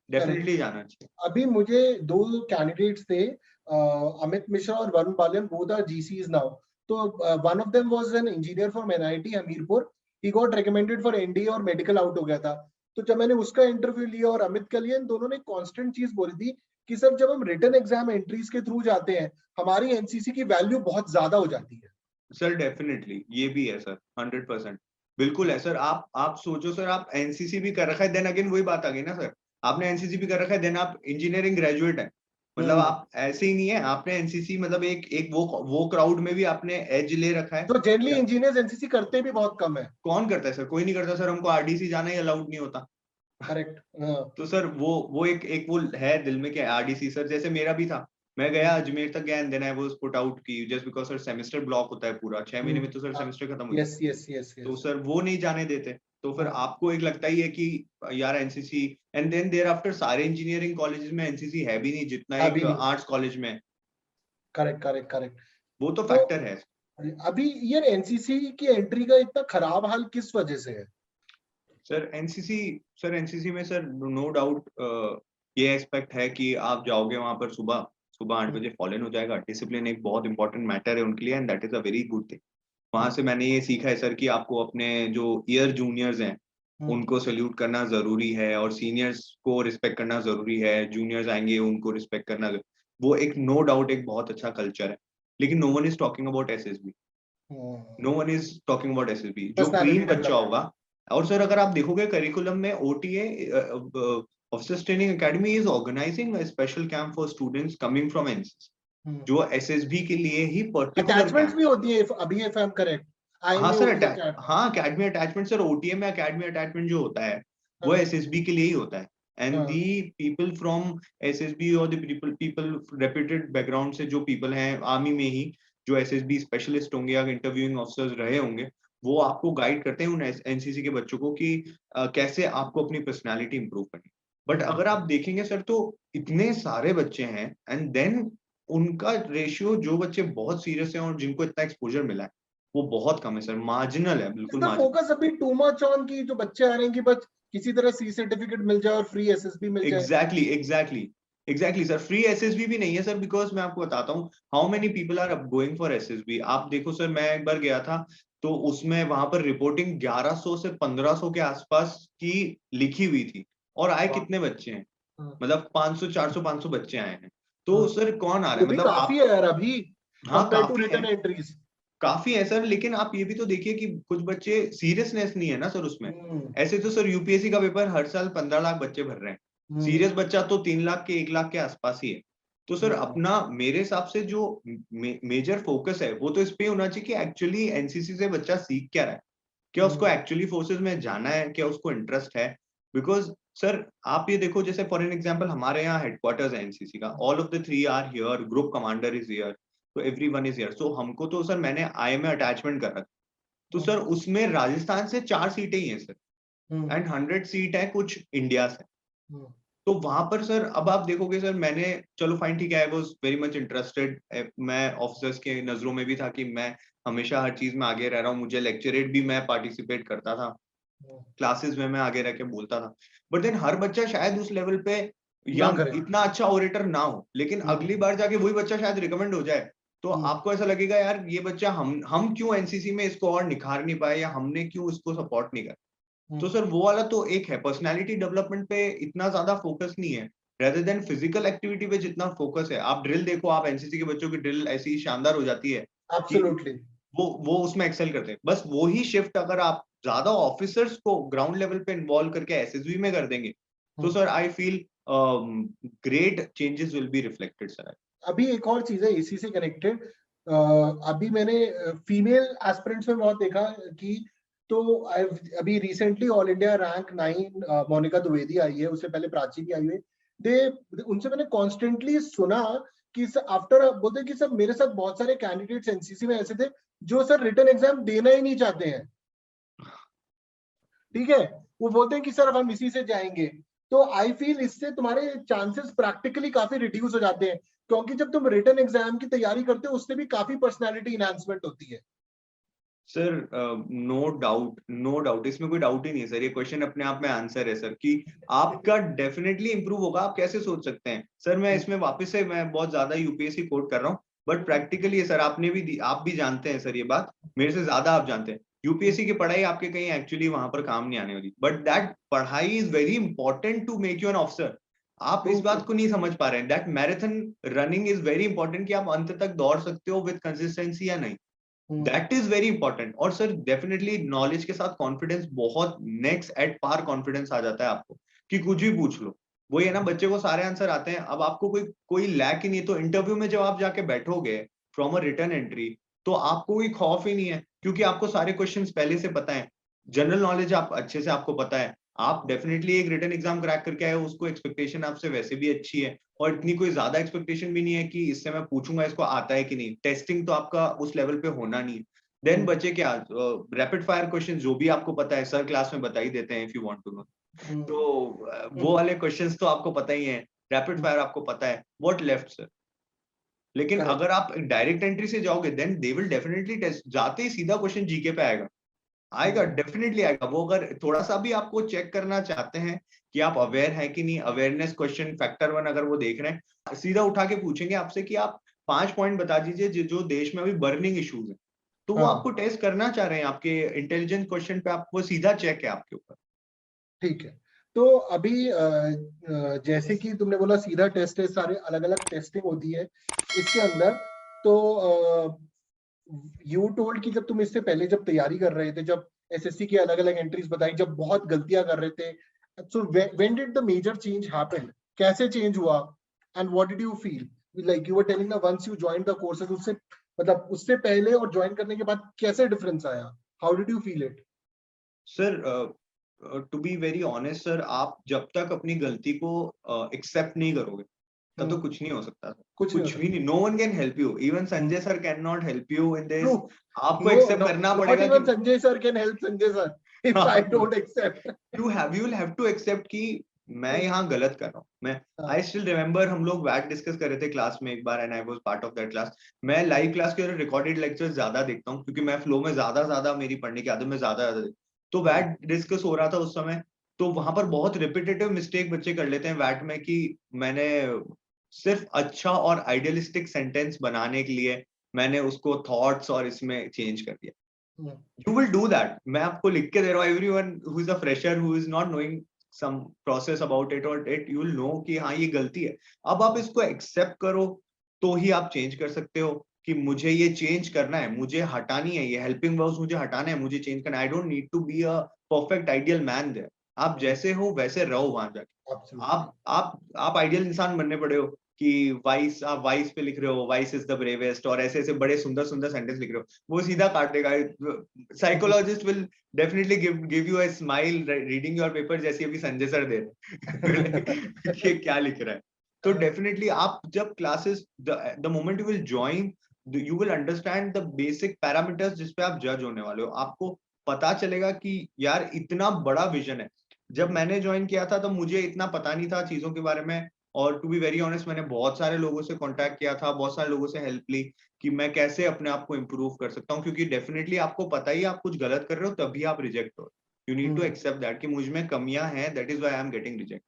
S2: definitely जाना चाहिए।
S1: अभी मुझे 2 कैंडिडेट्स थे, अमित मिश्रा और Varun Baliyan, both are GCs now. तो one of them was an engineer from NIT Hamirpur. He got recommended for NDA और मेडिकल आउट हो गया था. तो जब मैंने उसका इंटरव्यू लिया और अमित का लिया, इन दोनों ने कांस्टेंट चीज बोली थी कि सर जब हम रिटन एग्जाम एंट्रीज के थ्रू जाते हैं, हमारी एनसीसी की वैल्यू बहुत ज्यादा हो जाती है.
S2: सर डेफिनेटली ये भी है सर, 100% बिल्कुल है सर। आप सोचो सर, आप एनसीसी भी कर रखा है, देन अगेन वही बात आ गई ना सर, आपने एनसीसी भी कर रखा है, देन आप इंजीनियरिंग ग्रेजुएट है, मतलब आप ऐसे ही नहीं है, आपने एनसीसी मतलब एक एक वो क्राउड में भी आपने एज ले रखा है।
S1: तो जनरली इंजीनियर्स एनसीसी करते भी बहुत कम है.
S2: कौन करता है सर? कोई नहीं करता सर, हमको आरडीसी जाना ही अलाउड नहीं होता।
S1: करेक्ट.
S2: तो सर वो एक वो है दिल में कि आरडीसी सर, जैसे मेरा भी था, मैं गया अजमेर तक गया and then I was put out की just because sir semester block होता है पूरा 6 महीने में, तो सर सेमेस्टर खत्म हो
S1: यस
S2: जाता है।
S1: यस यस
S2: तो
S1: यस.
S2: सर वो नहीं जाने देते, तो फिर आपको एक लगता ही है कि यार NCC, and then there after सारे इंजीनियरिंग कॉलेजेस में एनसीसी है भी नहीं जितना एक आर्ट्स कॉलेज में।
S1: Correct correct correct.
S2: वो तो
S1: तो
S2: फैक्टर है।
S1: अभी ये एनसीसी की एंट्री का इतना खराब हाल किस वजह से है?
S2: सर एनसीसी में सर नो डाउट ये एस्पेक्ट है कि आप जाओगे वहां पर सुबह सुबह 8 बजे फॉलन हो जाएगा, डिसिप्लिन एक बहुत इंपॉर्टेंट मैटर है उनके लिए and that is a very good thing. वहां से मैंने ये सीखा है सर कि आपको अपने जो ईयर जूनियर्स हैं उनको सल्यूट करना जरूरी है, और सीनियर्स को रिस्पेक्ट करना जरूरी है, जूनियर्स आएंगे उनको रिस्पेक्ट करना, वो एक नो डाउट एक बहुत अच्छा कल्चर है। लेकिन no one is talking about SSB, no one is talking about SSB जो क्वीन बच्चा होगा। और सर अगर आप देखोगे करिकुलम में OTA officers training academy is organising a special camp for students coming from NCC, जो एसएसबी के लिए ही पर्टिकुलर
S1: अटैचमेंट्स भी होती है अभी, इफ आई एम करेक्ट.
S2: हाँ सर हाँ अकेडमी अटैचमेंट सर, ओटीए में अकेडमी अटैचमेंट जो होता है वो एसएसबी के लिए ही होता है। And the people from SSB और द पीपल रेप्यूटेड बैकग्राउंड से जो पीपल हैं आर्मी में ही, जो एसएसबी स्पेशलिस्ट होंगे या इंटरव्यूइंग ऑफिसर्स रहे होंगे, वो आपको गाइड करते हैं उन एनसीसी के बच्चों को कि कैसे आपको अपनी पर्सनालिटी इंप्रूव करनी। बट अगर आप देखेंगे सर तो इतने सारे बच्चे हैं एंड देन उनका रेशियो, जो बच्चे बहुत सीरियस हैं और जिनको इतना एक्सपोजर मिला है वो बहुत कम है सर, मार्जिनल है, बिल्कुल मार्जिनल।
S1: फोकस अभी टू मच ऑन की जो बच्चे आ रहे हैं कि बस किसी तरह सी सर्टिफिकेट मिल जाए और फ्री एसएसबी मिल जाए.
S2: एग्जैक्टली सर, फ्री एसएसबी भी नहीं है सर, बिकॉज मैं आपको बताता हूँ how many people are going for SSB. आप देखो सर, मैं एक बार गया था तो उसमें वहां पर रिपोर्टिंग 1100 से 1500 के आसपास की लिखी हुई थी, और आए कितने बच्चे हैं, मतलब 500 400 500 बच्चे आए हैं। तो सर कौन आ रहा है, मतलब
S1: काफी है यार अभी कंपेयर टू रिटन एंट्रीज,
S2: काफी है सर। लेकिन आप ये भी तो देखिए कि कुछ बच्चे सीरियसनेस नहीं है ना सर उसमें। ऐसे तो सर यूपीएससी का पेपर हर साल 15 लाख बच्चे भर रहे हैं, सीरियस बच्चा तो 3 लाख के 1 लाख के आसपास ही है। तो सर अपना मेरे हिसाब से जो मेजर फोकस है वो तो इस पे होना चाहिए कि एक्चुअली एनसीसी से बच्चा सीख क्या रहा है, क्या उसको एक्चुअली फोर्सेस में जाना है, क्या उसको इंटरेस्ट है। बिकॉज सर आप ये देखो, जैसे फॉर एन एग्जांपल हमारे यहाँ हेडक्वार्टर्स है एनसीसी का, all of the 3 are here, group commander is here, तो एवरीवन इज हियर। सो हमको तो सर मैंने आई में अटैचमेंट कर रखा, तो सर उसमें राजस्थान से 4 सीटें ही हैं सर, एंड 100 सीट है कुछ इंडिया से। तो वहां पर सर अब आप देखोगे सर, मैंने चलो फाइन ठीक है, I was very much interested, मैं ऑफिसर्स के नजरों में भी था कि मैं हमेशा हर चीज में आगे रह रहा हूँ, मुझे लेक्चरेट भी मैं पार्टिसिपेट करता था, क्लासेस में मैं आगे रह के बोलता था। बट देन हर बच्चा शायद उस लेवल पे या इतना अच्छा ओरेटर ना हो, लेकिन अगली बार जाके वही बच्चा शायद रिकमेंड हो जाए, तो आपको ऐसा लगेगा यार ये बच्चा हम क्यों एनसीसी में इसको और निखार नहीं पाए, या हमने क्यों इसको सपोर्ट नहीं करा। तो सर वो वाला तो एक है, पर्सनालिटी डेवलपमेंट पे इतना ज्यादा फोकस नहीं है, रेदर देन फिजिकल एक्टिविटी पे जितना फोकस है। आप ड्रिल देखो, आप एनसीसी के बच्चों की ड्रिल ऐसी शानदार हो जाती है कि वो उसमें एक्सेल करते हैं। बस वो ही शिफ्ट अगर आप ज्यादा ऑफिसर्स को ग्राउंड लेवल पे इन्वॉल्व करके एसएसबी में कर देंगे, तो sir I feel great changes will be reflected sir.
S1: अभी एक और चीज है इसी से कनेक्टेड, अभी मैंने फीमेल एस्पिरेंट्स में बहुत देखा कि, तो अभी recently all India rank 9 Monika Dwivedi आई है, उससे पहले प्राची भी आई है। उनसे मैंने कॉन्स्टेंटली सुना कि आफ्टर बोलते कि सर मेरे साथ बहुत सारे कैंडिडेट्स एनसीसी में ऐसे थे जो सर रिटन एग्जाम देना ही नहीं चाहते हैं, ठीक है, वो बोलते हैं कि सर अब हम इसी से जाएंगे। तो आई फील इससे तुम्हारे चांसेस प्रैक्टिकली काफी रिड्यूस हो जाते हैं, क्योंकि जब तुम रिटन एग्जाम की तैयारी करते हो उससे भी काफी पर्सनालिटी इनहांसमेंट होती है।
S2: सर नो डाउट, इसमें कोई डाउट ही नहीं है सर, ये क्वेश्चन अपने आप में आंसर है सर, कि आपका डेफिनेटली इंप्रूव होगा। आप कैसे सोच सकते हैं सर, मैं इसमें वापस से मैं बहुत ज्यादा यूपीएससी कोट कर रहा हूँ, बट प्रैक्टिकली सर आप भी जानते हैं सर, ये बात मेरे से ज्यादा आप जानते हैं, यूपीएससी की पढ़ाई आपके कहीं एक्चुअली वहां पर काम नहीं आने वाली, बट दैट पढ़ाई is very important to make you an officer. आप इस बात को नहीं समझ पा रहे हैं, that marathon running is very important, कि आप अंत तक दौड़ सकते हो विद कंसिस्टेंसी या नहीं, दैट इज वेरी इंपॉर्टेंट। और सर डेफिनेटली नॉलेज के साथ कॉन्फिडेंस, बहुत नेक्स्ट एट पार कॉन्फिडेंस आ जाता है आपको, कि कुछ भी पूछ लो। वही है ना, बच्चे को सारे आंसर आते हैं, अब आपको कोई लैक ही नहीं, तो इंटरव्यू में जब आप जाके बैठोगे फ्रॉम अ रिटन एंट्री, तो आपको कोई खौफ ही नहीं है, क्योंकि आपको सारे क्वेश्चंस पहले से पता है, जनरल नॉलेज आप अच्छे से आपको पता है, आप डेफिनेटली एक रिटन एग्जाम क्रैक करके आए हो, उसको एक्सपेक्टेशन आपसे वैसे भी अच्छी है, और इतनी कोई ज्यादा एक्सपेक्टेशन भी नहीं है कि इससे मैं पूछूंगा इसको आता है कि नहीं, टेस्टिंग तो आपका उस लेवल पे होना नहीं है। देन बचे क्या, रैपिड फायर क्वेश्चन जो भी आपको पता है, सर क्लास में बता ही देते हैं if you want to know, तो वो वाले क्वेश्चंस तो आपको पता ही है, रैपिड फायर आपको पता है, व्हाट लेफ्ट सर। लेकिन अगर आप डायरेक्ट एंट्री से जाओगे, then they will definitely test, जाते ही सीधा क्वेश्चन जीके पे आएगा डेफिनेटली आएगा। वो अगर थोड़ा सा भी आपको चेक करना चाहते हैं कि आप अवेयर है कि नहीं, अवेयरनेस क्वेश्चन फैक्टर 1 अगर वो देख रहे हैं, सीधा उठा के पूछेंगे आपसे कि आप 5 पॉइंट बता दीजिए जो देश में अभी बर्निंग इश्यूज है, तो वो आपको टेस्ट करना चाह रहे हैं, आपके इंटेलिजेंस क्वेश्चन पे आपको सीधा चेक है आपके ऊपर।
S1: ठीक है, तो अभी जैसे कि तुमने बोला सीधा टेस्ट है, सारे अलग अलग टेस्टिंग होती है इसके अंदर, तो यू टोल्ड कि जब तुम इससे पहले जब तैयारी कर रहे थे, जब एसएससी की अलग अलग एंट्रीज बताई, जब बहुत गलतियां कर रहे थे, so when did the major change happen, कैसे चेंज हुआ, and what did you feel, like you were telling ना once you join the courses, उससे मतलब उससे पहले और ज्वाइन करने के बाद कैसे डिफरेंस आया, how did you feel it.
S2: Sir to be very honest sir, आप जब तक अपनी गलती को एक्सेप्ट नहीं करोगे, तब तो कुछ नहीं हो सकता, कुछ भी नहीं, no one can help you, even Sanjay sir can not help you in this, आपको एक्सेप्ट करना पड़ेगा
S1: कि Sanjay sir can help Sanjay sir if I don't accept,
S2: you will have to accept कि मैं यहाँ गलत कर रहा हूँ। मैं आई स्टिल रिमेम्बर, हम लोग वैट डिस्कस कर रहे थे क्लास में एक बार, and I was part of that class. मैं लाइव क्लास के रिकॉर्डेड लेक्चर ज्यादा देखता हूँ, क्योंकि मैं फ्लो में ज्यादा मेरी पढ़ने की आदत में ज्यादा, तो वैट डिस्कस हो रहा था उस समय, तो वहां पर बहुत रिपीटेटिव मिस्टेक बच्चे कर लेते हैं वैट में, कि मैंने सिर्फ अच्छा और आइडियलिस्टिक सेंटेंस बनाने के लिए मैंने उसको थॉट्स और इसमें चेंज कर दिया। You will do that. मैं आपको लिख के दे रहा हूँ, everyone who is a fresher who is not knowing some process about it or it, you will know कि हाँ ये गलती है। अब आप इसको एक्सेप्ट करो तो ही आप चेंज कर सकते हो, कि मुझे ये चेंज करना है, मुझे हटानी है, ये हेल्पिंग वर्ब्स मुझे हटाना है, मुझे चेंज करना है। I don't need to be a perfect ideal man there. आप जैसे हो वैसे रहो वहां जाके। आप आइडियल इंसान बनने पड़े हो, कि वाइस, आप वाइस पे लिख रहे हो, वाइस इज द ब्रेवेस्ट, और ऐसे ऐसे बड़े सुंदर सुंदर सेंटेंस लिख रहे हो, वो सीधा काट देगा। Psychologist will definitely give you a smile reading your paper, जैसे अभी संजय सर दे रहे क्या लिख रहा है। तो डेफिनेटली आप जब classes, the moment you will join, you will understand the basic parameters जिसपे आप जज होने वाले हो। आपको पता चलेगा कि यार इतना बड़ा विजन है। जब मैंने ज्वाइन किया था तो मुझे इतना पता नहीं था चीजों के बारे में, और टू बी वेरी ऑनेस्ट मैंने बहुत सारे लोगों से कांटेक्ट किया था, बहुत सारे लोगों से हेल्प ली कि मैं कैसे अपने आप को इम्प्रूव कर सकता हूँ, क्योंकि डेफिनेटली आपको पता ही आप कुछ गलत कर रहे हो तभी आप रिजेक्ट हो। You need to accept that कि मुझ में कमियां हैं, that is why I am getting reject.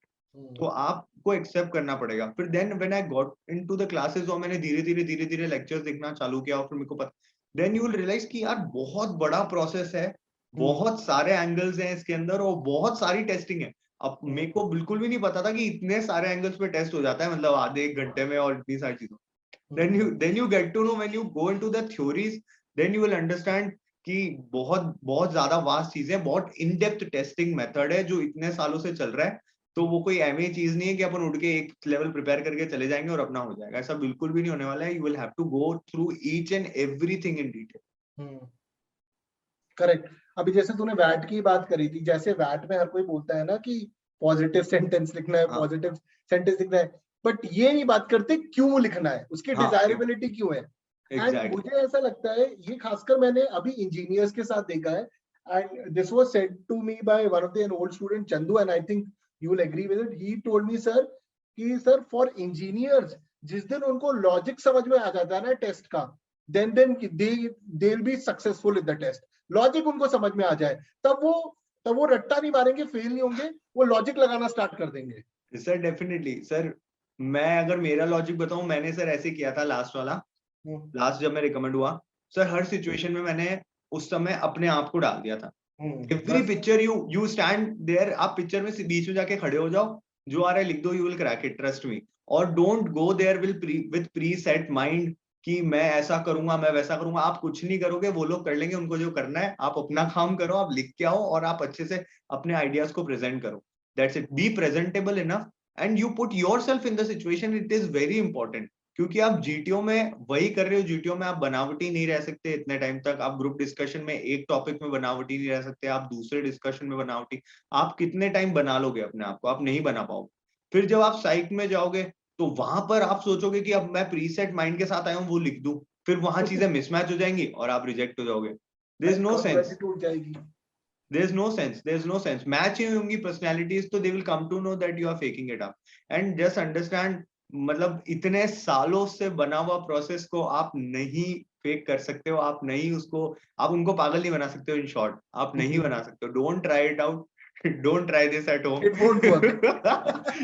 S2: तो आपको एक्सेप्ट करना पड़ेगा। फिर then when I got into the classes और मैंने धीरे धीरे लेक्चर्स देखना चालू किया और फिर मेरे को पता, देन यू विल रियलाइज कि यार बहुत बड़ा प्रोसेस है, बहुत सारे एंगल्स हैं इसके अंदर और बहुत सारी टेस्टिंग है। अब मेरे को बिल्कुल भी नहीं पता था कि इतने सारे एंगल्स पे टेस्ट हो जाता है, मतलब आधे एक घंटे में, और इतनी सारी चीजों। then you get to know when you go into the theories, then you will understand कि बहुत बहुत ज्यादा वास्ट चीज है, बहुत इन डेप्थ टेस्टिंग मेथड है जो इतने सालों से चल रहा है। तो वो कोई ऐसी चीज नहीं है कि अपन उठ के एक लेवल प्रिपेयर करके चले जाएंगे और अपना हो जाएगा, ऐसा बिल्कुल भी नहीं होने वाला है। You will have to go through each and everything in detail.
S1: Correct. अभी जैसे तूने वैट की बात करी थी, जैसे वैट में हर कोई बोलता है ना कि पॉजिटिव सेंटेंस लिखना है, पॉजिटिव सेंटेंस लिखना है, बट ये नहीं बात करते क्यों लिखना है, उसकी डिजायरेबिलिटी क्यों है। एंड मुझे ऐसा लगता है, ये खासकर मैंने अभी इंजीनियर्स के साथ देखा है, and this was said to me by one of the an old student Chandu, and I think you will agree with it. He told me sir कि सर फॉर इंजीनियर्स जिस दिन उनको लॉजिक समझ में आ जाता है ना टेस्ट का, then they will be successful in the test. Logic उनको समझ में आ जाए तब वो रट्टा नहीं मारेंगे, फेल नहीं होंगे, वो लॉजिक लगाना स्टार्ट कर देंगे।
S2: सर डेफिनेटली सर, मैं अगर मेरा लॉजिक बताऊं, मैंने सर ऐसे किया था लास्ट वाला, लास्ट जब मैं रिकमेंड हुआ सर, हर सिचुएशन में मैंने उस समय अपने आप को डाल दिया था। Every picture you stand there, आप पिक्चर में बीच में जाके खड़े हो जाओ, जो आ रहा है लिख दो, you will crack it, trust me. और don't go there with preset mind कि मैं ऐसा करूंगा, मैं वैसा करूंगा। आप कुछ नहीं करोगे, वो लोग कर लेंगे, उनको जो करना है। आप अपना काम करो, आप लिख के आओ और आप अच्छे से अपने आइडियाज को प्रेजेंट करो। That's it, be presentable enough and you put yourself in the situation. It is very important, क्योंकि आप जीटीओ में वही कर रहे हो। जीटीओ में आप बनावटी नहीं रह सकते इतने टाइम तक। आप ग्रुप डिस्कशन में एक टॉपिक में बनावटी नहीं रह सकते, आप दूसरे डिस्कशन में बनावटी। आप कितने टाइम बना लोगे अपने आप को? आप नहीं बना पाओगे। फिर जब आप साइक में जाओगे तो वहां पर आप सोचोगे कि अब मैं प्रीसेट माइंड के साथ आया हूँ, वो लिख दूं, फिर वहां चीजें मिसमैच हो जाएंगी और आप रिजेक्ट हो जाओगे। देयर इज नो सेंस,
S1: टूट जाएगी।
S2: there is no sense, there is no sense। Match ही होंगी पर्सनैलिटीज, तो they will come to know that you are faking it up. And just understand, मतलब इतने सालों से बना हुआ प्रोसेस को आप नहीं फेक कर सकते हो, आप नहीं उसको, आप उनको पागल नहीं बना सकते हो। इन शॉर्ट, आप नहीं बना सकते हो। Don't try it out, don't try this at home,
S1: it won't work।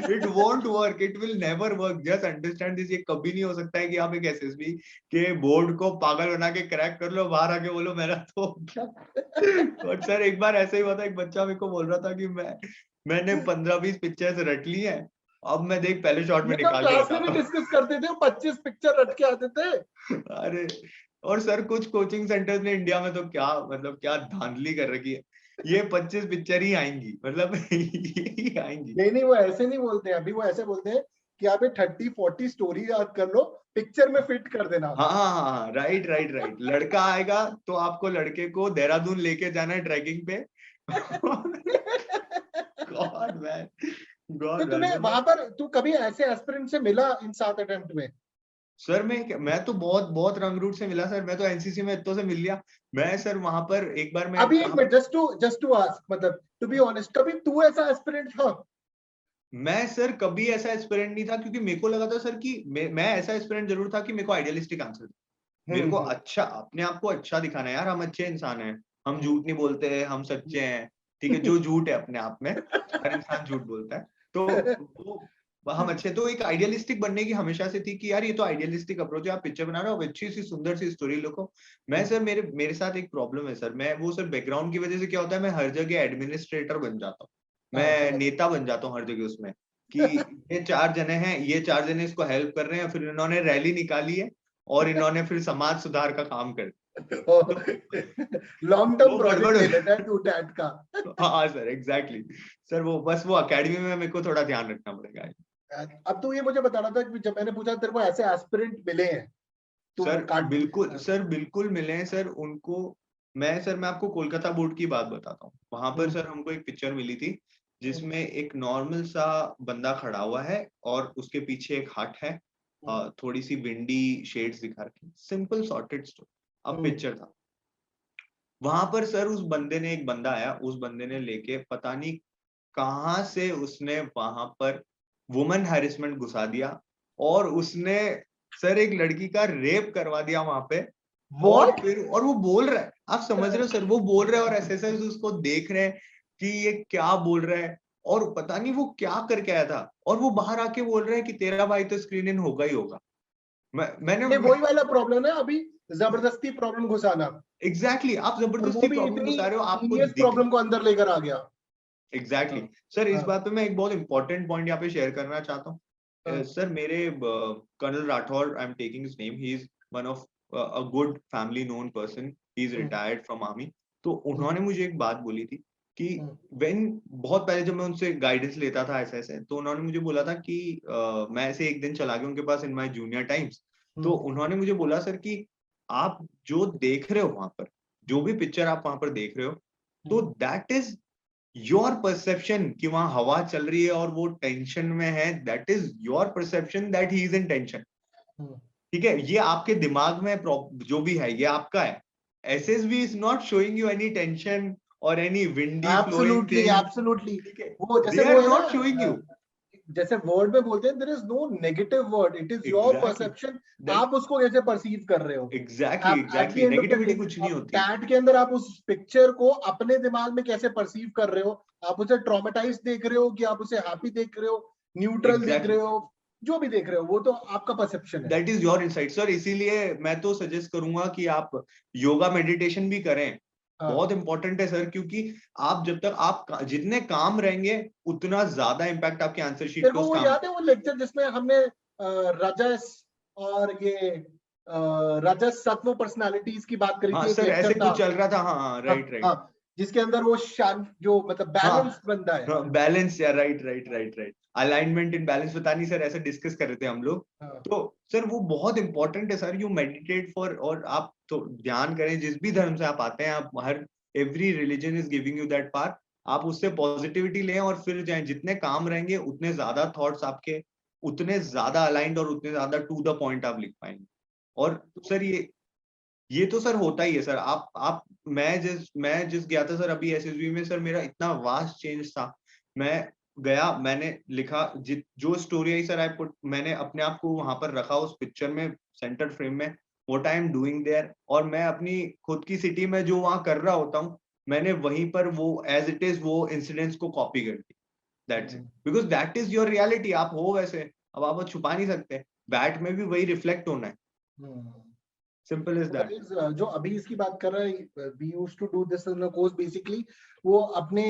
S2: it won't work, it will never work। just understand this, ये कभी नहीं हो सकता है कि आप एक एसएसबी के बोर्ड को पागल बना के क्रैक कर लो, बाहर आके बोलो मेरा तो क्या। और सर एक बार ऐसे ही हुआ था, एक बच्चा मेरे को बोल रहा था कि मैंने 15-20 पिक्चर्स रट ली है, अब मैं देख पहले शॉट में निकाल के
S1: क्लास में भी डिस्कस करते थे, 25 पिक्चर रट के आते थे।
S2: अरे, और सर कुछ कोचिंग सेंटर्स ने इंडिया में तो क्या, मतलब क्या धांधली कर रखी है, ये 25 पिक्चर ही आएंगी, मतलब यही आएंगी।
S1: नहीं, वो ऐसे नहीं बोलते हैं। अभी वो ऐसे बोलते हैं कि आप 30-40 स्टोरी याद कर लो, पिक्चर में फिट कर देना।
S2: हाँ, राइट। लड़का आएगा तो आपको लड़के को देहरादून लेके जाना है ट्रैकिंग पे। गॉड मैन,
S1: तो तुम्हें वहां पर तू कभी ऐसे एस्पिरेंट से मिला इन 7 अटेम्प्ट में?
S2: सर मैं तो बहुत रंग रूट से मिला सर। मैं तो एनसीसी में इतनों से मिल लिया। मैं सर वहां पर एक बार मैं
S1: अभी एक मिनट, जस्ट टू आस्क, मतलब टू बी ऑनेस्ट, कभी तू ऐसा एस्पिरेंट था?
S2: मैं सर कभी ऐसा एस्पिरेंट नहीं था, क्योंकि मेरे को लगा था सर कि मैं ऐसा एस्पिरेंट जरूर था कि मेरे को आइडियलिस्टिक आंसर, मेरे को अच्छा अपने आप को अच्छा दिखाना है। यार हम अच्छे इंसान हैं, हम झूठ नहीं बोलते हैं, हम सच्चे हैं, ठीक है। जो झूठ है अपने आप में, हर इंसान झूठ बोलता है, तो वो हम अच्छे। तो एक आइडियलिस्टिक बनने की हमेशा से थी कि यार ये तो आइडियलिस्टिक अप्रोच है, आप पिक्चर बना रहे हो, अच्छी सी सुंदर सी स्टोरी लिखो। मैं सर मेरे साथ एक प्रॉब्लम है सर, मैं वो सर बैकग्राउंड की वजह से क्या होता है, मैं हर जगह एडमिनिस्ट्रेटर बन जाता हूँ, मैं नेता बन जाता हूँ हर जगह उसमें, कि ये 4 जने हैं, ये 4 जने इसको हेल्प कर रहे हैं, फिर इन्होंने रैली निकाली है और इन्होंने फिर समाज सुधार का काम कर
S1: लॉन्ग टर्म प्रोजेक्ट ले लेता है तू टैट का।
S2: हाँ सर, एग्जैक्टली सर, वो बस वो एकेडमी में मेरे को थोड़ा ध्यान रखना पड़ेगा।
S1: अब तू ये मुझे बताना था कि जब मैंने पूछा तेरे को ऐसे एस्पिरेंट मिले हैं तो
S2: सर बिल्कुल मिले हैं सर उनको। मैं आपको कोलकाता बोर्ड की बात बताता हूँ। वहां पर सर हमको एक पिक्चर मिली थी जिसमें एक नॉर्मल सा बंदा खड़ा हुआ है और उसके पीछे एक हट है थोड़ी सी विंडी शेड्स दिखा रखी, सिंपल सॉर्टेड स्टोरी। अब पिक्चर था वहां पर सर, उस बंदे ने, एक बंदा आया, उस बंदे ने लेके पता नहीं कहाँ से उसने वहां पर वुमेन हैरेसमेंट घुसा दिया, और उसने सर एक लड़की का रेप करवा दिया वहां पे। और
S1: What?
S2: फिर और वो बोल रहा है, आप समझ रहे हो सर, वो बोल रहा है और ऐसे उसको देख रहे हैं कि ये क्या बोल रहा है, और पता नहीं वो क्या करके आया था, और वो बाहर आके बोल रहा है कि तेरा भाई तो स्क्रीन इन होगा ही होगा।
S1: ये वही वाला प्रॉब्लम है अभी, जबरदस्ती प्रॉब्लम घुसाना,
S2: एग्जैक्टली आप
S1: और वो
S2: जबरदस्ती
S1: भी
S2: प्रॉब्लम
S1: इतनी
S2: घुसा रहे हो, आपको
S1: सीरियस
S2: दिख।
S1: प्रॉब्लम को अंदर लेकर आ गया।
S2: एग्जैक्टली
S1: हाँ,
S2: सर, इस
S1: हाँ,
S2: बात पे मैं एक बहुत इंपॉर्टेंट पॉइंट यहाँ पे शेयर करना चाहता हूँ।
S1: हाँ,
S2: सर मेरे colonel Rathore, I am taking his name, he is one of a good family known person, he is retired from army. तो उन्होंने मुझे एक बात बोली थी कि व्हेन, बहुत पहले जब मैं उनसे गाइडेंस लेता था ऐसे ऐसे, तो उन्होंने मुझे बोला था कि मैं ऐसे एक दिन चला गया उनके पास इन माय जूनियर टाइम्स। तो उन्होंने मुझे बोला सर कि आप जो देख रहे हो वहां पर, जो भी पिक्चर आप वहां पर देख रहे हो, तो दैट इज योर परसेप्शन कि वहां हवा चल रही है और वो टेंशन में है, that is your perception that he is in tension. ठीक है, ये आपके दिमाग में जो भी है ये आपका है। SSB is not showing you any tension और any windy flowing
S1: absolutely,
S2: thing.
S1: Absolutely.
S2: ठीक है,
S1: वो जैसे
S2: दे
S1: वो
S2: आर
S1: है ना,
S2: नॉट शोइंग यू।
S1: जैसे वर्ड में बोलते हैं, there is no negative word, it is your
S2: exactly
S1: perception.
S2: That,
S1: आप उसको कैसे परसीव कर रहे हो।
S2: एग्जैक्टली
S1: आप at the
S2: exactly
S1: end of the day,
S2: negativity कुछ नहीं
S1: अब
S2: होती।
S1: दैट के अंदर आप उस पिक्चर को अपने दिमाग में कैसे परसीव कर रहे हो। आप उसे ट्रॉमेटाइज देख रहे हो कि आप उसे हैप्पी देख रहे हो, न्यूट्रल देख रहे
S2: एग्जैक्टली,
S1: हो, जो भी देख रहे हो वो तो आपका परसेप्शन है।
S2: That is your insight sir. इसीलिए मैं तो सजेस्ट करूंगा कि आप योगा मेडिटेशन भी करें,
S1: हाँ,
S2: बहुत इंपॉर्टेंट है सर, क्योंकि आप जब तक आप जितने काम रहेंगे उतना ज्यादा इम्पैक्ट आपके आंसर शीट
S1: तेरे
S2: पे
S1: को
S2: उस
S1: वो
S2: काम।
S1: याद है वो लेक्चर जिसमें हमने रजस और ये रजस सत्व पर्सनालिटीज की बात करी
S2: हाँ
S1: थी, एक
S2: सर, ऐसे
S1: लेक्चर था।
S2: कुछ चल रहा था, हाँ हाँ,
S1: हाँ,
S2: राइट राइट।
S1: हाँ, जिसके अंदर वो शांत, जो मतलब
S2: हाँ
S1: बैलेंस बंदा है।
S2: हाँ, बैलेंस, या right right right right, alignment in balance, पता नहीं सर, ऐसे डिस्कस कर रहे थे हम लोग।
S1: हाँ,
S2: तो सर वो बहुत इंपॉर्टेंट है सर, यू मेडिटेट फॉर, और आप तो ध्यान करें, जिस भी धर्म से आप आते हैं, आप हर, every religion is giving you that path, आप उससे पॉजिटिविटी लें और फिर जाएं। जितने काम रहेंगे उतने ज्यादा थॉट्स आपके, उतने ज्यादा अलाइंड और उतने ज्यादा टू द पॉइंट आप लिख पाएंगे। और सर ये तो सर होता ही है सर। आप मैं जिस गया था सर अभी एसएसबी में, सर मेरा इतना वास्ट चेंज था। मैं गया, मैंने लिखा, जो story I sir, I put, मैंने अपने आप को वहां पर रखा उस पिक्चर में, सेंटर फ्रेम में, what I am doing there, और मैं अपनी खुद की सिटी में जो वहां कर रहा होता हूँ, मैंने वहीं पर वो एज इट इज वो इंसिडेंट्स को कॉपी कर दी। That's it, because that is your reality, आप हो वैसे, अब आप वो छुपा नहीं सकते। बैट में भी वही रिफ्लेक्ट होना है, सिंपल इज दैट।
S1: जो अभी इसकी बात कर रहा है, we used to do this in course basically. वो अपने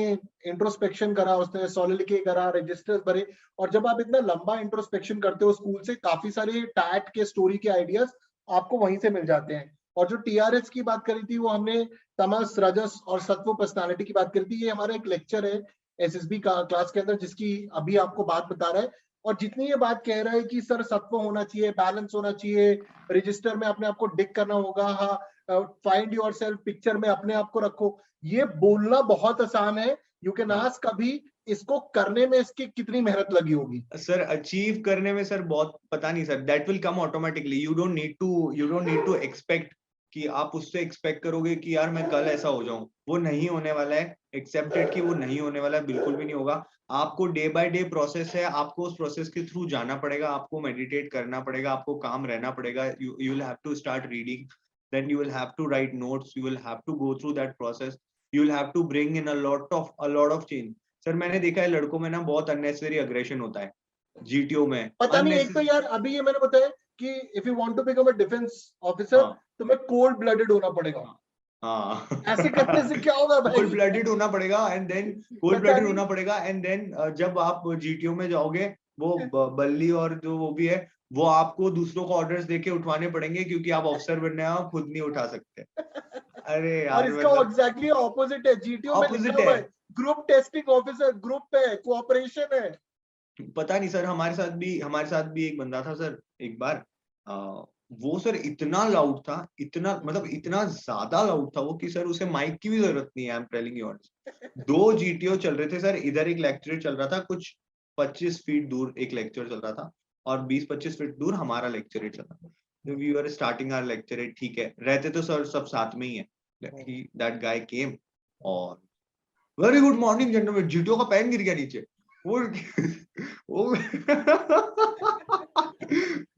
S1: इंट्रोस्पेक्शन करा, उसने सॉलिडिके करा, रजिस्टर्स भरे। और जब आप इतना लंबा इंट्रोस्पेक्शन करते हो स्कूल से, काफी सारे टैट के स्टोरी के आइडियाज आपको वहीं से मिल जाते हैं। और जो टीआरएस की बात करी थी, वो हमने तमस, रजस और सत्व पर्सनालिटी की बात करी थी। ये हमारा एक लेक्चर है एसएसबी का क्लास के अंदर, जिसकी अभी आपको बात बता रहा है। और जितनी ये बात कह रहा है कि सर सत्व होना चाहिए, बैलेंस होना चाहिए, रजिस्टर में अपने आप को डिक करना होगा, हाँ, फाइंड योर सेल्फ, पिक्चर में अपने आप को रखो, ये बोलना बहुत आसान है। यू कैन आस्क कभी इसको करने में इसकी कितनी मेहनत लगी होगी।
S2: सर अचीव करने में सर बहुत, पता नहीं sir, that will come automatically, you don't need to expect कि आप उससे एक्सपेक्ट करोगे कि यार मैं कल ऐसा हो जाऊं, वो नहीं होने वाला है। एक्सेप्टेड कि वो नहीं होने वाला है, बिल्कुल भी नहीं होगा। आपको डे बाय डे प्रोसेस है, आपको उस प्रोसेस के थ्रू जाना पड़ेगा, आपको मेडिटेट करना पड़ेगा, आपको काम रहना पड़ेगा, you will have to start reading, then you will have to write notes, you will have to go through that process, you will have to bring in a lot of change. Sir मैंने देखा है लड़कों में ना बहुत अननेसेसरी अग्रेशन होता है जीटीओ में,
S1: पता नहीं, एक तो
S2: अननेसेसरी।
S1: यार अभी ये मैंने बताया कि if you want to become a defence officer,
S2: हाँ
S1: तुम्हें कोल्ड ब्लडेड होना पड़ेगा।
S2: हाँ
S1: ऐसे करने से क्या होगा
S2: कोल्ड
S1: भाई।
S2: ब्लडेड होना पड़ेगा, एंड देन कोल्ड
S1: पता
S2: ब्लडेड
S1: नहीं।
S2: होना पड़ेगा, एंड देन जब आप जीटीओ में जाओगे, वो बल्ली और जो वो भी है, वो आपको दूसरों को ऑर्डर्स देके उठवाने पड़ेंगे, क्योंकि आप ऑफिसर बनने आओ, खुद नहीं उठा सकते। अरे
S1: और
S2: यार
S1: इसका
S2: मतलब
S1: एग्जैक्टली ऑपोजिट है, जीटीओ में लिखा
S2: ऑपोजिट है।
S1: हुआ है ग्रुप टेस्टिंग ऑफिसर, ग्रुप है, कोऑपरेशन है।
S2: पता नहीं सर, हमारे साथ भी एक बंदा था सर, एक बार वो सर इतना लाउड था, इतना मतलब इतना ज्यादा लाउड था वो, कि सर उसे माइक की भी जरूरत नहीं है, आई एम टेलिंग यू। दो जीटीओ चल रहे थे सर, इधर एक लेक्चर चल रहा था, कुछ 25 फीट दूर एक लेक्चर चल रहा था, और 20-25 फीट दूर हमारा लेक्चरेट चल रहा था। We were starting our lecturette, ठीक है, रहते तो सर सब साथ में ही है। दैट गाय केम और very good morning gentleman, GTO का पेन गिर गया नीचे। वो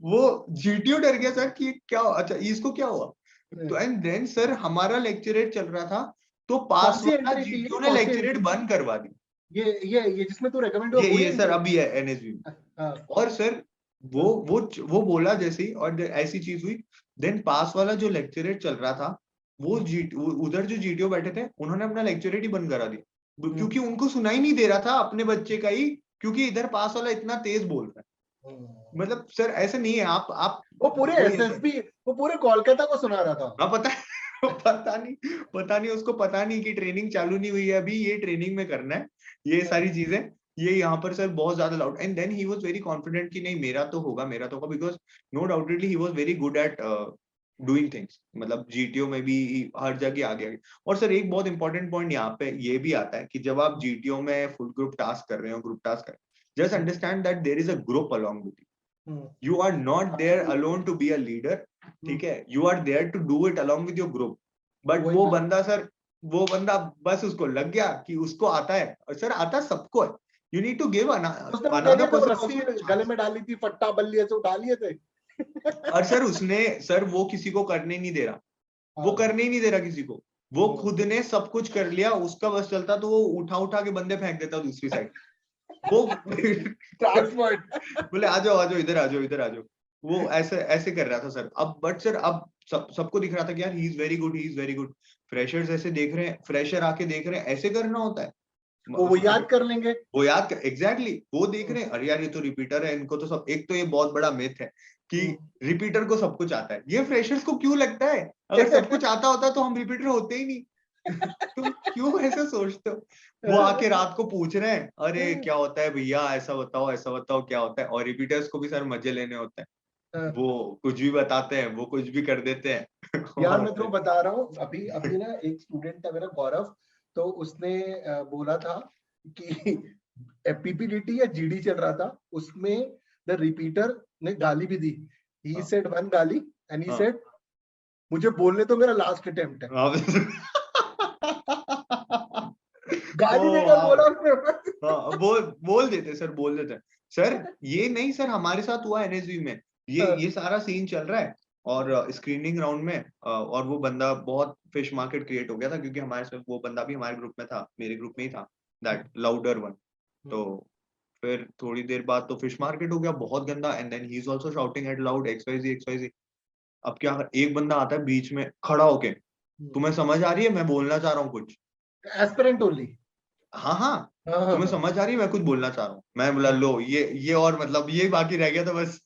S2: वो जीटीओ डर गया सर कि क्या, अच्छा इसको क्या हुआ। तो एंड देन सर हमारा लेक्चरेट चल रहा था, तो पास वाला जीटीओ ने लेक्चरेट बंद करवा दी।
S1: ये जिसमें तू रेकमेंड हुआ
S2: ये सर अभी है एनएसबी में। और सर वो बोला जैसे ही और ऐसी चीज हुई, देन पास वाला जो लेक्चरेट चल रहा था, वो उधर जो जीटीओ बैठे थे उन्होंने अपना लेक्चरेट ही बंद करा दिया, क्योंकि उनको सुनाई नहीं दे रहा था अपने बच्चे का ही, क्योंकि इधर पास वाला इतना तेज बोल रहा है। मतलब सर ऐसे नहीं है, आप
S1: वो पूरे एसएसबी, वो पूरे कोलकाता को सुना रहा था।
S2: हाँ पता है। पता नहीं उसको पता नहीं कि ट्रेनिंग चालू नहीं हुई है अभी, ये ट्रेनिंग में करना है ये सारी चीजें। ये यहाँ पर सर बहुत ज्यादा loud, and then he was very confident कि नहीं मेरा तो होगा, because no doubtedly he was very good at doing things, मतलब जीटीओ में भी हर जगह आ गया। और सर एक बहुत इंपॉर्टेंट पॉइंट यहाँ पे ये भी आता है कि जब आप जीटीओ में फुल ग्रुप टास्क कर रहे हो, ग्रुप टास्क कर, just understand that there is a group along with you, you are not there alone to be a leader, ठीक है, you are there to do it along with your group. But वो बंदा बस उसको लग गया कि उसको आता है, और सर आता सबको है, you need to give another
S1: रस्सी गले में डाली थी, फट्टा बल्ली ऐसे उठा लिए थे।
S2: और सर वो किसी को करने नहीं दे रहा, वो करने ही नहीं दे रहा किसी को, वो खुद ने सब कुछ कर लिया, उसका बस चलता तो वो उठा के बंदे फेंक देता दूसरी साइड। वो बोले आ जाओ इधर आ जाओ, वो ऐसे कर रहा था सर। अब बट सर अब सबको दिख रहा था कि यार he is very good. Freshers ऐसे देख रहे हैं, फ्रेशर आके देख रहे हैं ऐसे करना होता है,
S1: वो याद कर लेंगे,
S2: वो याद एग्जैक्टली वो देख रहे हैं, अरे यार ये तो रिपीटर है, इनको तो सब, एक तो ये बहुत बड़ा मिथ है कि रिपीटर को सब कुछ आता है, ये फ्रेशर्स को क्यों लगता है, अगर सब कुछ आता होता तो हम रिपीटर होते ही नहीं। तुम क्यों ऐसा सोचते हो। वो आके रात को पूछ रहे हैं, अरे क्या होता है भैया, ऐसा बताओ क्या होता है, और रिपीटर्स को भी सर मजे लेने होते हैं, वो कुछ भी बताते हैं, वो कुछ भी कर देते हैं।
S1: यार मैं तुम्हें बता रहा हूँ, अभी ना एक स्टूडेंट था मेरा गौरव, तो उसने बोला था कि पीपीडीटी या जीडी चल रहा था, उसमें द रिपीटर ने गाली भी दी। ही सेड वन गाली एंड ही सेड मुझे बोलने तो मेरा लास्ट अटेम्प्ट है। गाली देकर बोला उसने।
S2: बोल देते सर, ये नहीं सर हमारे साथ हुआ एनएसवी में, ये सारा सीन चल रहा है, और स्क्रीनिंग राउंड में और वो बंदा बहुत फिश मार्केट क्रिएट हो गया था, क्योंकि हमारे साथ वो बंदा भी हमारे ग्रुप में था, मेरे ग्रुप में ही था, दैट लाउडर वन। तो फिर थोड़ी देर बाद तो फिश मार्केट हो गया बहुत गंदा, and then he is also shouting at loud XYZ। अब क्या, एक बंदा आता है बीच में खड़ा होके, तुम्हें समझ आ रही है मैं बोलना चाह रहा हूँ कुछ,
S1: एस्पिरेंट ओनली,
S2: हाँ तुम्हें समझ आ रही है मैं कुछ बोलना चाह रहा हूँ, मैं बोला लो ये और मतलब ये बाकी रह गया था बस।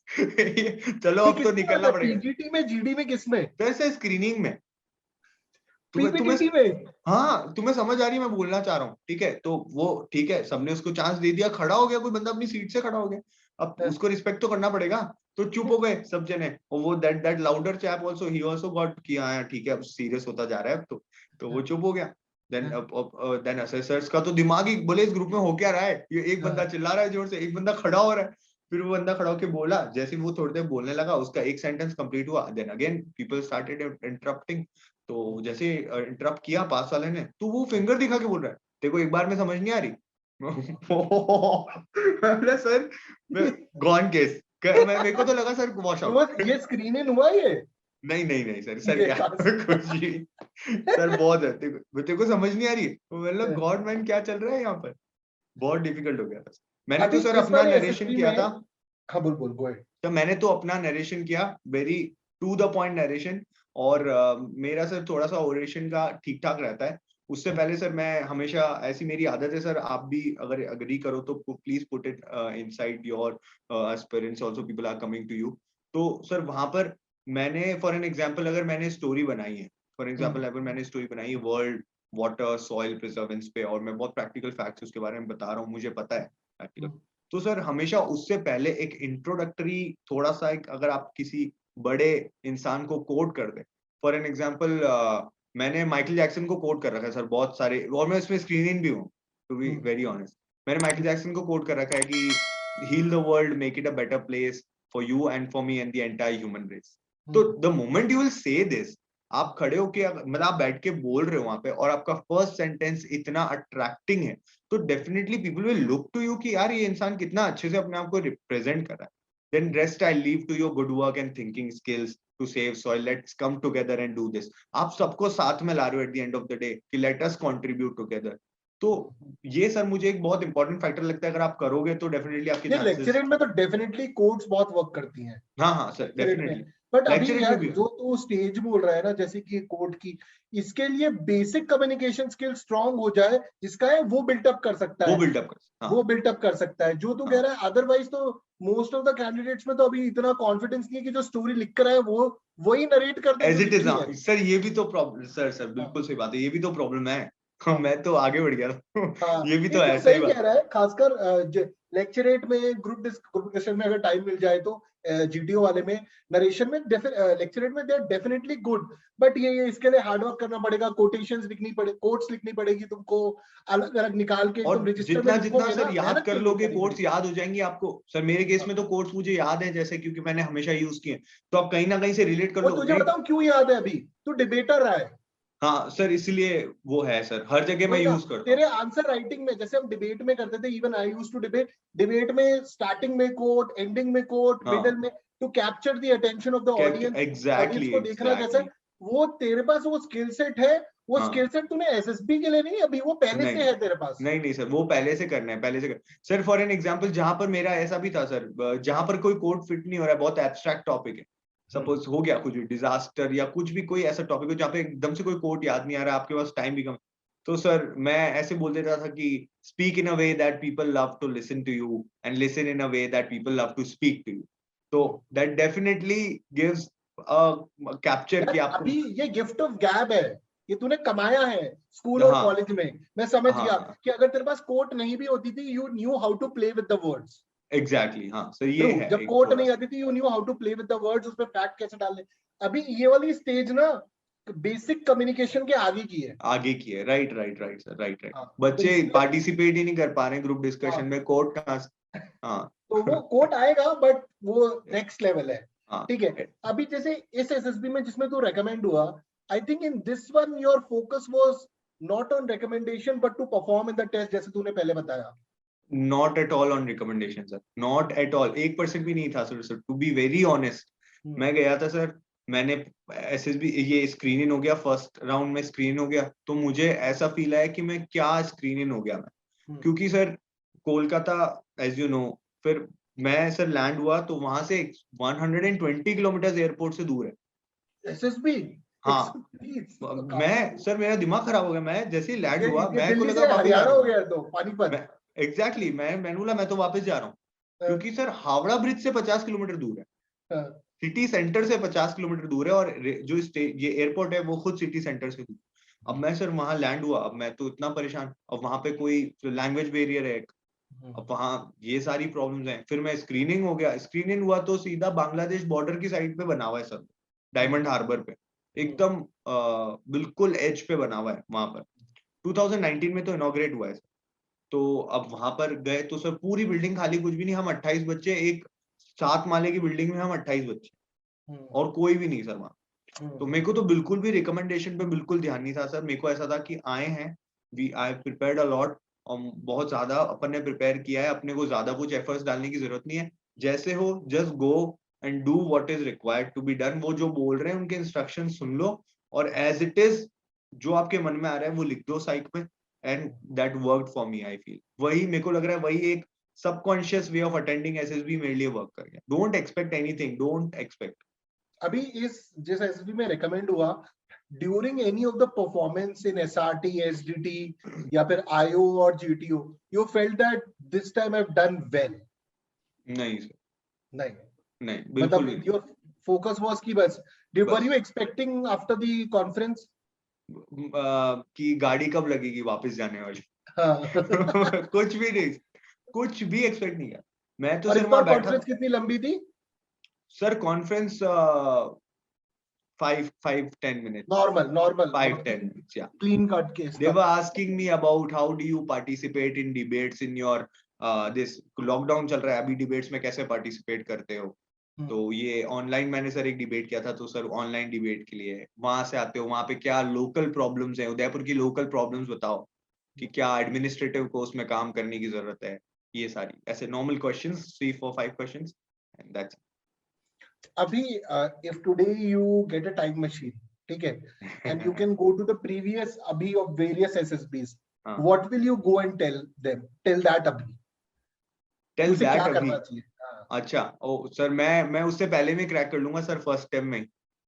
S2: चलो अब तो निकलना पड़ेगा।
S1: पीजीटी में, जीडी में, किसमें,
S2: वैसे स्क्रीनिंग में
S1: पीपीटीटी में,
S2: हाँ तुम्हें समझ आ रही है मैं बोलना चाह रहा हूँ, ठीक है, तो वो ठीक है, सबने उसको चांस दे दिया, खड़ा हो गया, कोई बंदा अपनी सीट से खड़ा हो गया, अब उसको रिस्पेक्ट तो करना पड़ेगा, तो चुप हो गए सब जने, और वो that louder chap also he also got किया है, ठीक है अब सीरियस होता जा रहा है, अब तो वो चुप हो गया। देन असेसर्स का तो दिमाग ही, बोले इस ग्रुप में हो क्या रहा है, ये एक बंदा चिल्ला रहा है जोर से, एक बंदा खड़ा हो रहा है, फिर वो बंदा खड़ा होकर बोला, जैसे वो थोड़ी देर बोलने लगा, उसका एक सेंटेंस कंप्लीट हुआ, then again people started interrupting, तो जैसे इंटरप्ट किया पास वाले ने, तो वो फिंगर दिखा के बोल रहा है देखो एक बार में समझ नहीं आ रही। मैंने सर गॉन केस, मेरे को तो लगा सर वॉश आउट।
S1: ये स्क्रीन इन हुआ ये,
S2: नहीं सर क्या कुछ ही, सर बहुत है, तेरे को समझ नहीं आ रही है, मतलब गॉड मैन क्या चल रहा है यहाँ पर, बहुत डिफिकल्ट हो गया था। मैंने तो सर अपना नरेशन किया था,
S1: हाँ बोल,
S2: तो मैंने तो अपना नरेशन किया, very to the point narration, और मेरा सर थोड़ा सा ओरेशन का ठीक ठाक रहता है। उससे पहले सर मैं हमेशा, ऐसी मेरी आदत है सर, आप भी अगर अग्री करो तो please put it inside your aspirants also, people are coming to you. तो सर वहां पर मैंने फॉर एन एग्जांपल अगर मैंने स्टोरी बनाई है, फॉर एग्जांपल अगर मैंने स्टोरी बनाई है वर्ल्ड वाटर सॉइल प्रिजर्वेंस पे, और मैं बहुत प्रैक्टिकल फैक्ट्स उसके बारे में बता रहा हूँ, मुझे पता है प्रैक्टिकल, तो सर हमेशा उससे पहले एक इंट्रोडक्टरी थोड़ा सा, एक अगर आप किसी बड़े इंसान को कोट कर दे, फॉर एन एग्जांपल मैंने माइकल जैक्सन को कोट कर रखा है सर बहुत सारे, और मैं इसमें स्क्रीन इन भी हूँ, टू बी वेरी ऑनेस्ट, मैंने माइकल जैक्सन को कोट कर रखा है कि heal the world, make it a better place for you and for me and the entire human race. तो the moment you will say this, आप खड़े होके मतलब आप बैठ के बोल रहे हो वहां पे और आपका फर्स्ट सेंटेंस इतना अट्रैक्टिंग है, तो definitely people will look to you कि यार ये इंसान कितना अच्छे से अपने आप को रिप्रेजेंट कर रहा है. Then rest I leave to your good work and thinking skills to save soil. Let's come together and do this. आप सबको साथ में ला रहे हो at the end of the day कि let us contribute together. तो ये सर मुझे एक बहुत इंपॉर्टेंट फैक्टर लगता है. अगर आप करोगे तो डेफिनेटली आपके
S1: ये लेक्चरिंग में तो डेफिनेटली कोड्स बहुत वर्क करती हैं.
S2: हाँ सर डेफिनेटली.
S1: बट अभी यार जो तू स्टेज बोल रहा है ना, जैसे कि कोड की, इसके लिए बेसिक कम्युनिकेशन स्किल स्ट्रांग हो जाए जिसका है वो बिल्टअप कर सकता है, वो बिल्टअप कर सकता है. जो तू कह रहा है अदरवाइज तो मोस्ट ऑफ द कैंडिडेट्स में तो अभी इतना कॉन्फिडेंस नहीं है कि जो स्टोरी लिख कर आए वो वही नरेट कर दे.
S2: As it is. सर ये भी तो प्रॉब्लम. सर बिल्कुल सही बात है. ये भी तो प्रॉब्लम है. मैं तो आगे बढ़ गया था. ये भी तो ऐसा ही
S1: कह रहा है. खासकर लेक्चरेट में, ग्रुप डिस्कशन में अगर टाइम मिल जाए तो जीटीओ वाले में, नरेशन में, लेक्चरेट में they are definitely good. But ये इसके लिए हार्डवर्क करना पड़ेगा. कोटेशंस लिखनी पड़े, कोट्स लिखनी पड़ेगी तुमको अलग अलग निकाल के.
S2: और जितना सर याद कर लोगे कोट्स याद हो जाएंगी आपको. सर मेरे केस में तो कोट्स मुझे याद है जैसे, क्योंकि मैंने हमेशा यूज किए, तो आप कहीं ना कहीं से रिलेट कर लो.
S1: तुझे बताऊं क्यों याद है? अभी तू डिबेटर रहा है.
S2: हाँ सर इसलिए वो है सर, हर जगह मैं यूज करता हूं.
S1: तेरे आंसर राइटिंग में जैसे हम डिबेट में करते थे, even I used to debate में स्टार्टिंग में कोट, एंडिंग में कोट, मिडिल में, to capture the attention of the audience.
S2: Exactly
S1: को देखना कैसे, वो तेरे पास वो स्किल सेट है. वो स्किल सेट तूने एसएसबी के लिए नहीं, अभी वो पहले से है तेरे पास.
S2: नहीं सर, वो पहले से करना है, पहले से सर. फॉर एन एग्जांपल, जहां पर मेरा ऐसा भी था सर, जहां पर कोई कोड फिट नहीं हो रहा है, बहुत एब्स्ट्रैक्ट टॉपिक है, सपोज हो गया कुछ डिजास्टर या कुछ भी, कोई ऐसा टॉपिक हो जहाँ पे एकदम से कोई कोड याद नहीं आ रहा, आपके पास टाइम भी कम, तो सर मैं ऐसे बोल देता था कि speak in a way that people love to listen to you and listen in a way that people love to speak to you. तो दैट डेफिनेटली गिव्स कैप्चर कि आपको
S1: अभी ये गिफ्ट ऑफ गैब है, ये तूने कमाया है स्कूल और कॉलेज में. मैं समझ गया कि अगर तेरे पास कोट नहीं भी होती थी, you knew how to play with the words.
S2: Exactly. हाँ सर ये है.
S1: जब कोट नहीं आती थी, you knew how to play with the words, उस पे फैक्ट कैसे डालने. अभी ये वाली स्टेज ना बेसिक कम्युनिकेशन के आगे की है.
S2: Right sir, right. बच्चे पार्टिसिपेट ही नहीं कर पा रहे ग्रुप डिस्कशन में. कोट कहाँ से. हाँ
S1: तो वो कोट आएगा, बट वो नेक्स्ट लेवल है. ठीक है. अभी जैसे इस एसएसबी में जिसमें तू रेकमेंड हुआ, I think in this one your focus was not on recommendation but to perform in the test, जैसे तूने पहले बताया.
S2: Not at all on recommendation sir, not at all. 1% भी नहीं था sir. To be very honest, मैं गया था सर, मैंने एसएसबी ये स्क्रीन इन हो गया, फर्स्ट राउंड में स्क्रीन हो गया, तो मुझे ऐसा फील आया कि मैं क्या स्क्रीन इन हो गया मैं. क्योंकि sir Kolkata as you know, फिर मैं सर लैंड हुआ तो वहां से 120 किलोमीटर एयरपोर्ट से दूर है
S1: एसएसबी.
S2: हाँ मैं सर, मेरा दिमाग खराब हो गया. मैं जैसे ही लैंड हुआ, मैं को लगा
S1: हरियाणा हो गया, तो पानीपत.
S2: एग्जैक्टली. मैं बोला मैं तो वापस जा रहा हूँ, क्योंकि सर हावड़ा ब्रिज से 50 किलोमीटर दूर है, सिटी सेंटर से 50 किलोमीटर दूर है, और जो ये एयरपोर्ट है वो खुद सिटी सेंटर से दूर. अब मैं सर वहां लैंड हुआ, अब मैं तो इतना परेशान. अब वहां पे कोई लैंग्वेज बैरियर है, अब वहां ये सारी प्रॉब्लम्स हैं. फिर मैं स्क्रीनिंग हो गया, स्क्रीनिंग हुआ तो सीधा बांग्लादेश बॉर्डर की साइड पे बना हुआ है सर, डायमंड हार्बर पे, एकदम बिल्कुल एज पे बना हुआ है वहां पर. 2019 में तो इनॉग्रेट हुआ है. तो अब वहां पर गए तो सर पूरी बिल्डिंग खाली, कुछ भी नहीं. हम 28 बच्चे, एक 7 माले की बिल्डिंग में हम 28 बच्चे, और कोई भी नहीं सर वहां. तो मेरे को तो बिल्कुल भी रिकमेंडेशन पे बिल्कुल ध्यान नहीं था सर. मेरे को ऐसा था कि आए हैं, we I prepared a lot, और बहुत ज्यादा अपन ने प्रिपेयर किया है, अपने को ज्यादा कुछ एफर्ट्स डालने की जरूरत नहीं है. जैसे हो just go and do what is required to be done. वो जो बोल रहे हैं उनके इंस्ट्रक्शन सुन लो, और एज इट इज जो आपके मन में आ रहा है वो लिख दो साइड पे. And that worked for me. I feel वही मेरे को लग रहा है, वही एक subconscious way of attending SSB मेरे लिए वर्क कर गया. Don't expect anything, don't expect.
S1: अभी इस जिस एसएसबी में रेकमेंड हुआ, during any of the performance in SRT, SDT या फिर आईओ और GTO, you felt that this time I have done well?
S2: नहीं सर, नहीं बिल्कुल नहीं.
S1: योर फोकस वाज कि बस were you expecting after the conference
S2: कि गाड़ी कब लगेगी वापस जाने वाली? कुछ भी नहीं, कुछ भी एक्सपेक्ट नहीं किया मैं तो. सर वहां बैठा.
S1: कॉन्फ्रेंस कितनी लंबी थी
S2: sir? Conference 5-10 minutes.
S1: Normal.
S2: 5-10 minutes, yeah.
S1: Clean cut case.
S2: They were asking me about how do you participate in debates in your this lockdown चल रहा है अभी, डिबेट्स में कैसे पार्टिसिपेट करते हो? तो ये ऑनलाइन मैंने सर एक डिबेट किया था, तो सर ऑनलाइन डिबेट के लिए वहां से आते हो, वहां पे क्या लोकल प्रॉब्लम्स है, उदयपुर की लोकल प्रॉब्लम्स बताओ कि क्या एडमिनिस्ट्रेटिव कोर्स में काम करने की जरूरत है, ये सारी ऐसे normal questions, 3 4 5 questions, and that's
S1: Abhi if today you get a time machine, ठीक है, and you can go to the previous Abhi of various SSBs, what will you go and tell them, tell that Abhi,
S2: tell
S1: उसे क्या
S2: दैट अभी।
S1: करना चाहिए? हाँ।
S2: अच्छा, ओ सर, मैं उससे पहले में क्रैक कर लूंगा सर, फर्स्ट टाइम में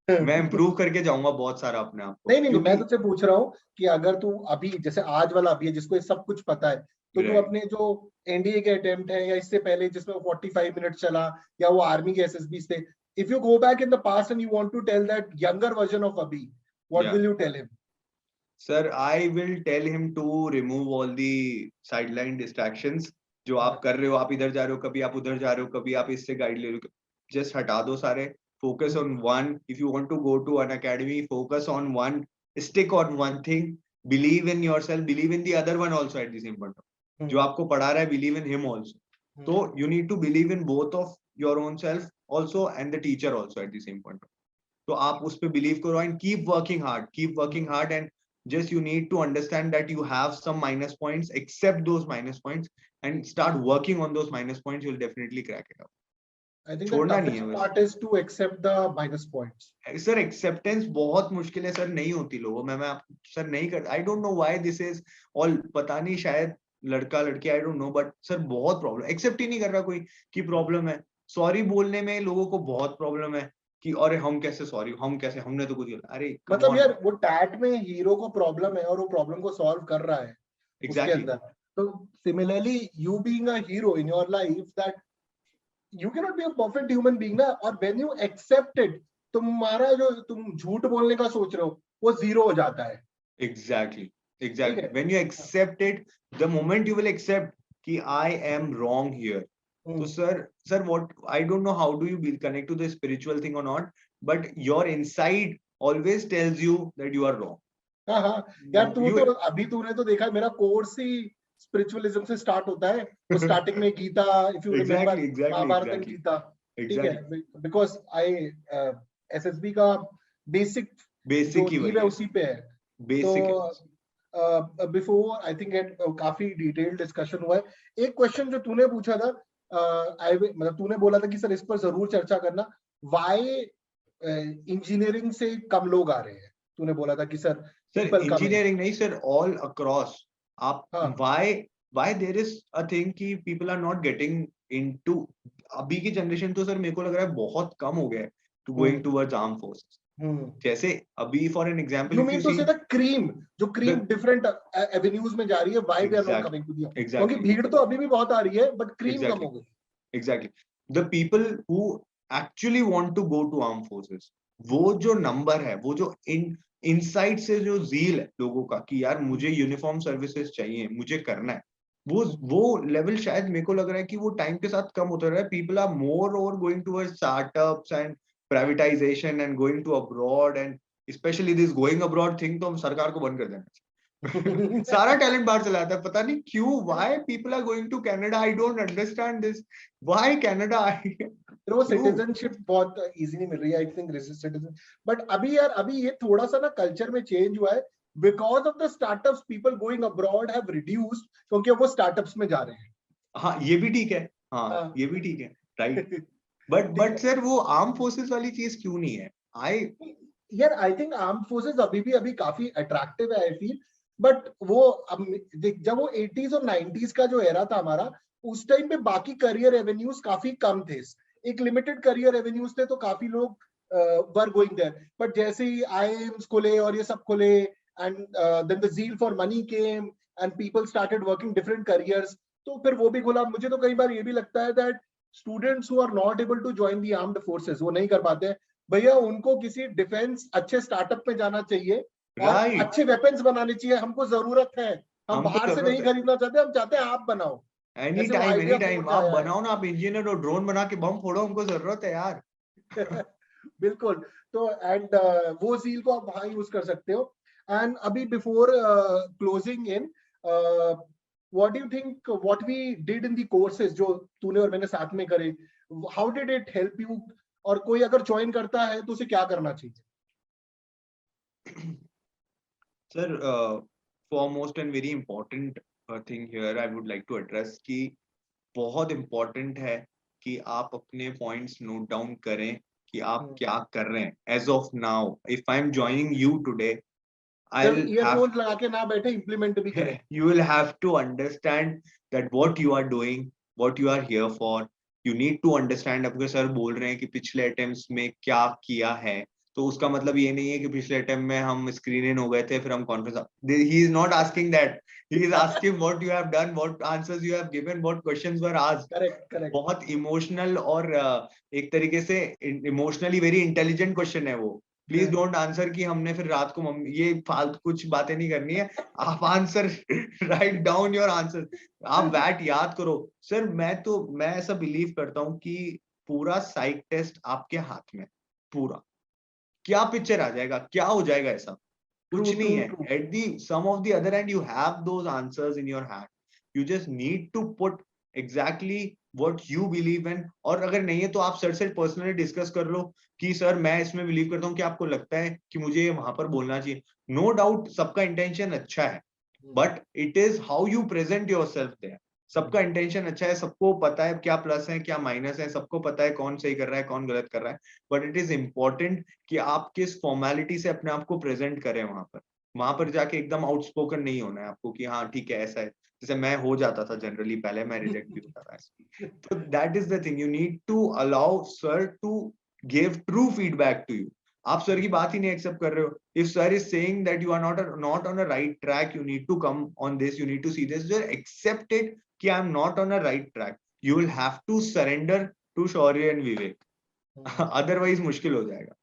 S2: मैं इम्प्रूव करके जाऊंगा बहुत सारा अपने आप को,
S1: नहीं नहीं नहीं, मैं
S2: क्योंकि
S1: तुझसे पूछ रहा हूँ कि अगर तू अभी जैसे आज वाला अभी है जिसको ये सब कुछ पता है, तो तू
S2: राइट,
S1: अपने जो एनडीए के अटेम्प्ट है या इससे पहले जिसमें 45 मिनट चला, या वो आर्मी के एसएसबी थे, if you go back in the past and you want to tell that younger version of Abhi, what
S2: ya
S1: will you tell him?
S2: Sir I will tell him to remove all the sideline distractions, जो आप कर रहे हो, आप इधर जा रहे हो, कभी आप उधर जा रहे हो, कभी आप इससे गाइड ले रहे हो, जस्ट हटा दो सारे, focus on one, if you want to go to an academy, focus on one, stick on one thing, believe in yourself, believe in the other one also at the same point, जो आपको पढ़ा रहा है बिलीव इन हिम आल्सो, तो you need to believe in both of your own self also and the teacher also at the same point, तो आप उस पे बिलीव करो and keep working hard and just you need to understand that you have some minus points, accept those minus points and start working on those minus points, you'll definitely crack it up.
S1: I think the
S2: छोड़ना नहीं है
S1: toughest
S2: बस
S1: part is to accept the minus points.
S2: Sir, acceptance बहुत मुश्किल है सर, नहीं होती लोगों में, मैं सर नहीं कर, आई don't know why this is all, पता नहीं, शायद लड़का लड़की, आई डोंट नो, बट सर बहुत प्रॉब्लम, एक्सेप्ट ही नहीं कर रहा कोई कि प्रॉब्लम है, सॉरी बोलने में लोगों को बहुत प्रॉब्लम है कि अरे हम कैसे सॉरी, हम कैसे, हमने तो कुछ किया, अरे कम
S1: मतलब
S2: ऑन।
S1: यार वो टैट में हीरो को प्रॉब्लम है और वो प्रॉब्लम को सॉल्व कर रहा है उसके
S2: एग्जैक्टली,
S1: अंदर, तो similarly you being a hero in your life, that you cannot be a perfect human being ना, और when you accept it, तुम्हारा जो तुम झूठ बोलने का सोच रहे हो वो जीरो हो जाता है।
S2: एग्जैक्टली,
S1: ठीक
S2: एग्जैक्टली,
S1: है।
S2: When you accept it, the moment you will accept कि आई एम रॉन्ग हियर, तो sir what, I don't know how do you connect to the spiritual thing और not, but your inside always tells you that you are wrong.
S1: हाँ हाँ, यार तू
S2: यू
S1: तो अभी तूने तो देखा मेरा कोर्स ही स्पिरिचुअलिज्म से स्टार्ट होता है, वो स्टार्टिंग में Gita, if you remember,
S2: exactly, exactly,
S1: Mahabharat and
S2: exactly,
S1: Gita, ठीक है,
S2: एग्जैक्टली,
S1: बिकॉज आई एसएसबी का बेसिक जो
S2: बेसिक ही
S1: नींव
S2: वही
S1: है
S2: है,
S1: उसी पे है।
S2: बेसिक है
S1: तो
S2: बस।
S1: बिफोर आई थिंक काफी डिटेल डिस्कशन हुआ है। एक क्वेश्चन जो तूने पूछा था, मतलब तूने बोला था कि सर इस पर जरूर चर्चा करना, वाई इंजीनियरिंग से कम लोग आ रहे हैं, तूने बोला था कि सर
S2: सर
S1: पीपल कम है।
S2: इंजीनियरिंग नहीं सर, ऑल अक्रॉस, आप
S1: हाँ।
S2: Why there is a thing कि people are not getting into, अभी की जनरेशन तो सर मेरे को लग रहा है बहुत कम हो गया है to going towards arm forces,
S1: hmm.
S2: जैसे अभी for an example
S1: you
S2: if you
S1: mean to
S2: see
S1: say the cream, जो क्रीम
S2: द
S1: डिफरेंट एवेन्यूज में जा रही है, why they are not
S2: exact
S1: coming to the, क्योंकि
S2: एग्जैक्टली
S1: भीड़ तो अभी भी बहुत आ रही है बट क्रीम कम
S2: एग्जैक्टली
S1: हो गई।
S2: Exactly, the people who actually want to go to arm forces, वो जो नंबर है, वो जो इनसाइड से जो जील है लोगों का कि यार मुझे यूनिफॉर्म सर्विसेज चाहिए, मुझे करना है, वो लेवल शायद मेरे को लग रहा है कि वो टाइम के साथ कम होता रहा है, people are moreover going towards startups and privatization and going to abroad, and specially this going abroad thing तो हम सरकार को बंद कर देना चाहिए। सारा टैलेंट बाहर चला जाता है, पता नहीं क्यों, why people are going to Canada, I don't understand this, why Canada,
S1: वो
S2: क्यों?
S1: सिटीजनशिप बहुत इजीली मिल रही है, आई थिंक सिटीजन, बट अभी यार अभी ये थोड़ा सा ना कल्चर में चेंज हुआ है, because of the startups people going abroad have reduced, क्योंकि वो स्टार्टअप्स में जा रहे हैं।
S2: हाँ ये भी ठीक है, हाँ
S1: हाँ।
S2: ये भी ठीक है, राइट, बट
S1: ठीक है
S2: सर वो आर्म फोर्सेस वाली चीज क्यों नहीं है? आई
S1: यार, आई थिंक आर्म फोर्सेस अभी काफी अट्रैक्टिव है, आई फील, बट वो अब देख, जब वो 80s और 90s का जो एरा था हमारा, उस टाइम पे बाकी करियर एवेन्यूज काफी कम थे, एक लिमिटेड करियर एवेन्यूज थे, तो काफी लोग वर गोइंग देयर, बट जैसे ही आईएम्स खुले और ये सब खुले, and then the zeal for money came and people started working different careers, तो फिर वो भी खुला। मुझे तो कई बार ये भी लगता है that students who are not able to join the armed forces, वो नहीं कर पाते हैं, भैया उनको किसी डिफेंस अच्छे स्टार्टअप में जाना चाहिए और
S2: राइट,
S1: अच्छे वेपन्स बनाने चाहिए, हमको जरूरत है, हम
S2: हमको
S1: बाहर से
S2: जरूरत
S1: नहीं
S2: है,
S1: खरीदना चाहते, हम चाहते हैं आप बनाओ। ऐसे वो
S2: एनी
S1: आइडिया
S2: टाइम
S1: फोड़ के
S2: आप
S1: आया
S2: बनाओ ना, आप इंजीनियर हो, ड्रोन बना के बम फोड़ो, हमको जरूरत है यार।
S1: है। बिल्कुल। तो एंड वो सील को आप वहां यूज कर सकते हो। एंड अभी before closing in, what do you think what we did in the courses जो तूने और मैंने साथ में करे, how did it help you? और कोई अगर ज्वाइन करता है तो उसे क्या करना चाहिए?
S2: Sir, foremost and very important thing here I would like to address कि बहुत important है कि आप अपने points note down करें कि आप क्या कर रहे हैं. As of now, if I'm joining you today, I'll
S1: earphones लगा के ना बैठे, implement भी करें.
S2: You will have to understand that what you are doing, what you are here for. You need to understand. अब सर बोल रहे हैं कि पिछले अटेम्प्ट्स में क्या किया है, तो उसका मतलब ये नहीं है कि पिछले अटेम्प्ट में हम स्क्रीन इन हो गए थे फिर हम conference. He is not asking that. He is asking what you have done, what answers you have given, what questions were asked.
S1: Correct.
S2: बहुत इमोशनल और एक तरीके से इमोशनली वेरी इंटेलिजेंट क्वेश्चन है वो. प्लीज डोंट आंसर कि हमने फिर रात को मम्मी, ये फालतू कुछ बातें नहीं करनी है. आप answer write down your answer. आप वैट याद करो. सर मैं ऐसा बिलीव करता हूँ कि पूरा साइक टेस्ट आपके हाथ में. पूरा क्या पिक्चर आ जाएगा, क्या हो जाएगा, ऐसा कुछ नहीं है. At the sum of the other end you have those answers in your hand. You just need to put exactly what you believe in. और अगर नहीं है तो आप सर से पर्सनली डिस्कस कर लो कि सर मैं इसमें बिलीव करता हूँ कि आपको लगता है कि मुझे वहां पर बोलना चाहिए. नो डाउट सबका इंटेंशन अच्छा है, but it is how you present yourself there. सबका इंटेंशन अच्छा है, सबको पता है क्या प्लस है क्या माइनस है, सबको पता है कौन सही कर रहा है कौन गलत कर रहा है. बट इट इज इम्पोर्टेंट कि आप किस फॉर्मेलिटी से अपने आप को प्रेजेंट करें वहां पर जाके एकदम आउटस्पोकन नहीं होना है आपको कि हाँ ठीक है ऐसा है. जैसे मैं हो जाता था जनरली, पहले मैं रिजेक्ट भी होता था. तो that is the thing. You need to allow sir to give true feedback to you. आप सर की बात ही नहीं एक्सेप्ट कर रहे हो. If sir is saying that you are not on a right track, you need to come on this, you need to see this, you accept it कि I am not on a right track. You will have to surrender to Shaurya and Vivek. Otherwise मुश्किल हो जाएगा.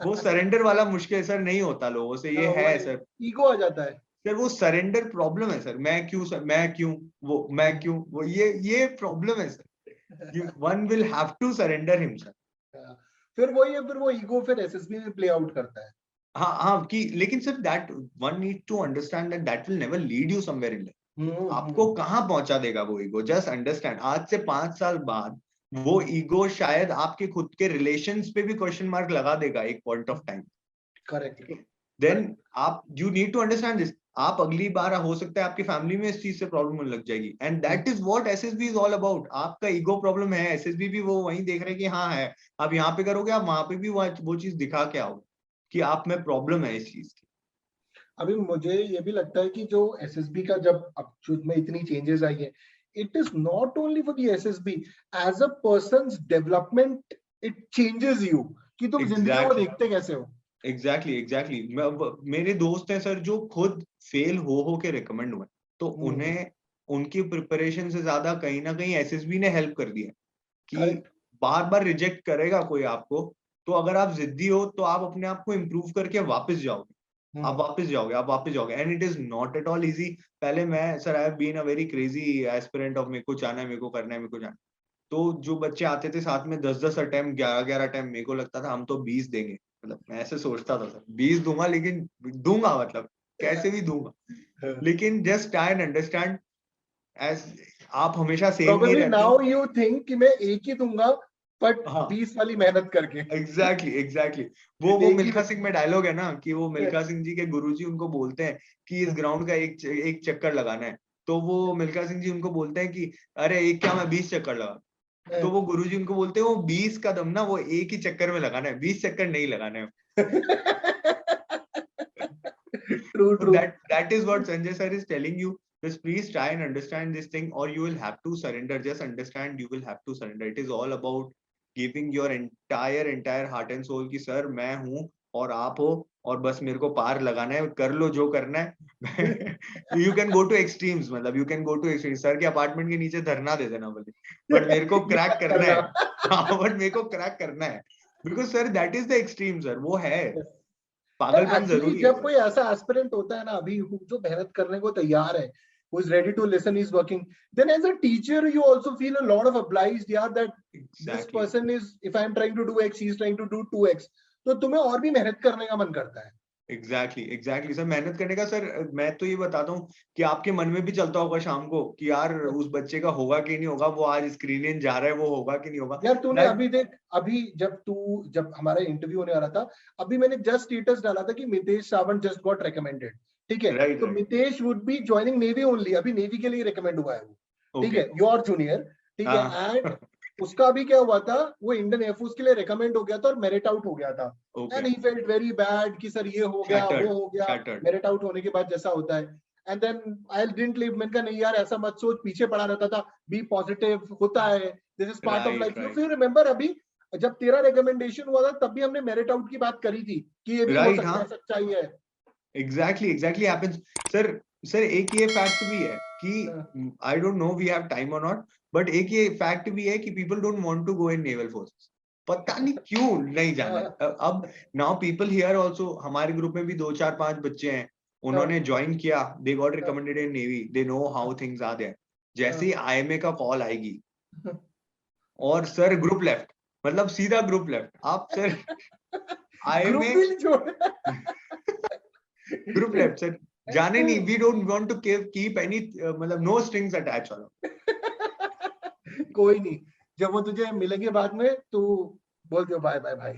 S2: वो सरेंडर वाला मुश्किल सर नहीं होता लोगों से. ये है सर,
S1: ईगो आ जाता है
S2: सर. वो सरेंडर प्रॉब्लम है सर. मैं क्यों वो ये प्रॉब्लम है sir. One will have to surrender himself.
S1: फिर वही है, फिर वो ईगो फिर एसएसबी में प्ले आउट करता है.
S2: हाँ कि लेकिन sir that one need to understand that will never lead you somewhere in life. आपको कहाँ पहुंचा देगा वो ईगो. जस्ट अंडरस्टैंड आज से 5 साल बाद वो ईगो शायद आपके खुद के रिलेशंस पे भी क्वेश्चन मार्क लगा देगा एक point of time.
S1: Correct.
S2: Then आप you need to understand this. आप अगली बार हो सकता है आपकी फैमिली में इस चीज से प्रॉब्लम होने लग जाएगी. And that is what SSB is all about. आपका ईगो प्रॉब्लम है, एसएसबी भी वो वहीं देख रहे कि हाँ है. आप यहाँ पे करोगे, आप वहां पे भी वो चीज दिखा के आओगे कि आप में प्रॉब्लम है इस चीज की.
S1: अभी मुझे ये भी लगता है कि जो एसएसबी का जब अब में इतनी चेंजेस आई है, it is not only for the SSB, as a person's development it changes you कि तुम जिंदगी को देखते कैसे हो.
S2: एग्जैक्टली. मेरे दोस्त हैं सर जो खुद फेल हो के रिकमेंड हुए, तो उन्हें उनकी प्रिपरेशन से ज्यादा कहीं ना कहीं एसएसबी ने हेल्प कर दिया कि बार बार रिजेक्ट करेगा कोई आपको, तो अगर आप जिद्दी हो तो आप अपने आप को इम्प्रूव करके वापस जाओगे. आप वापस जाओगे. And it is not at all easy. पहले मैं sir I have been a very crazy aspirant of मेरे को जाना है, मेरे को करना है, मेरे को जाना. तो जो बच्चे आते थे साथ में 10-10 अटेम्प्ट, 11-11 अटेम्प्ट, मेरे को लगता था हम तो 20 देंगे. मतलब मैं ऐसे सोचता था सर 20 दूंगा, लेकिन दूंगा मतलब कैसे भी दूंगा. लेकिन just try and understand. As आप हमेशा सेम नहीं रहते.
S1: नाउ यू थिंक कि मैं एक ही दूंगा बट 20 वाली मेहनत करके.
S2: एग्जैक्टली. वो मिल्खा सिंह में डायलॉग है ना कि वो मिल्खा सिंह जी के गुरुजी उनको बोलते हैं कि इस ग्राउंड का एक चक्कर लगाना है. तो वो मिल्खा सिंह जी उनको बोलते हैं कि अरे एक क्या मैं 20 चक्कर लगा. तो वो गुरुजी उनको बोलते हैं वो 20 कदम ना वो एक ही चक्कर में लगाना है, 20 चक्कर नहीं लगाना है.
S1: True.
S2: That is what Sanjay sir is telling you. Just please try and understand this thing, or you will have to surrender. Just understand, you will have to surrender. It is all about giving your entire heart and soul कि सर मैं हूँ और आप हो और बस मेरे को पार लगाना है, कर लो जो करना है. You can go to extremes. मतलब you can go to extremes. Sir के अपार्टमेंट के नीचे धरना दे देना बोले, बट मेरे को क्रैक करना है. बट मेरे को क्रैक करना है. Because sir that is the extreme sir. वो है पागलपन जरूरी है.
S1: जब कोई ऐसा एस्पिरेंट होता है ना अभी जो मेहनत करने को तैयार है, who is ready to listen, is working, then as a teacher you also feel a lot of obliged, yeah, that this person is, if I am trying to do X, he is trying to do 2X, तो तुम्हें और भी मेहनत करने का मन करता है.
S2: एग्जैक्टली सर, मेहनत करने का सर, मैं तो ये बताता हूँ कि आपके मन में भी चलता होगा शाम को कि यार उस बच्चे का होगा कि नहीं होगा, वो आज स्क्रीन इन जा रहा है, वो होगा कि नहीं होगा।
S1: यार तूने
S2: दैट
S1: अभी देख, अभी जब हमारा इंटरव्यू होने वाला था, अभी मैंने जस्ट स्टेटस डाला था कि Mitesh Sawant just got recommended, ठीक है?
S2: राइट
S1: तो
S2: right
S1: Mitesh would be joining navy only, अभी नेवी के लिए रिकमेंड हुआ है वो, ठीक
S2: ओके
S1: है, योर जूनियर, ठीक है। एंड उसका अभी क्या हुआ था, वो इंडियन एयरफोर्स के लिए रिकमेंड हो गया था और मेरिट आउट हो गया था।
S2: Okay
S1: and he felt very bad कि सर ये हो गया वो
S2: शैटर्ड
S1: हो गया,
S2: शैटर्ड
S1: मेरिट आउट होने के बाद जैसा होता है। And then I didn't leave, मैंने कहा नहीं यार ऐसा मत सोच, पीछे पड़ा रहता था, बी पॉजिटिव, होता है, this is part of
S2: right
S1: life.
S2: Right
S1: you remember अभी जब तेरा रिकमेंडेशन हुआ था तब भी हमने मेरिट आउट की बात करी थी कि ये भी हो
S2: राइट
S1: सकता
S2: हाँ
S1: है, सच्चाई है।
S2: Exactly happens sir. सर एक ये फैक्ट भी है कि I don't know we have time और नॉट, बट एक ये फैक्ट भी है कि people don't want to go in naval forces, पता नहीं क्यों नहीं जाना है। अब नाउ पीपल हियर आल्सो, हमारे ग्रुप में भी 2 4 5 बच्चे हैं, उन्होंने ज्वाइन किया, they got recommended in navy, they know how things are there. जैसे ही आईएमए का कॉल आएगी और सर ग्रुप लेफ्ट, मतलब सीधा ग्रुप लेफ्ट आप सर।
S1: ग्रुप
S2: आईएमए
S1: भी नहीं छोड़।
S2: ग्रुप लेफ्ट सर, जाने नहीं, we don't want to keep any मतलब नो स्ट्रिंग्स अटैच वाला।
S1: कोई नहीं, जब वो तुझे मिलेंगे बाद में तू बोल दियो बाय बाय भाई।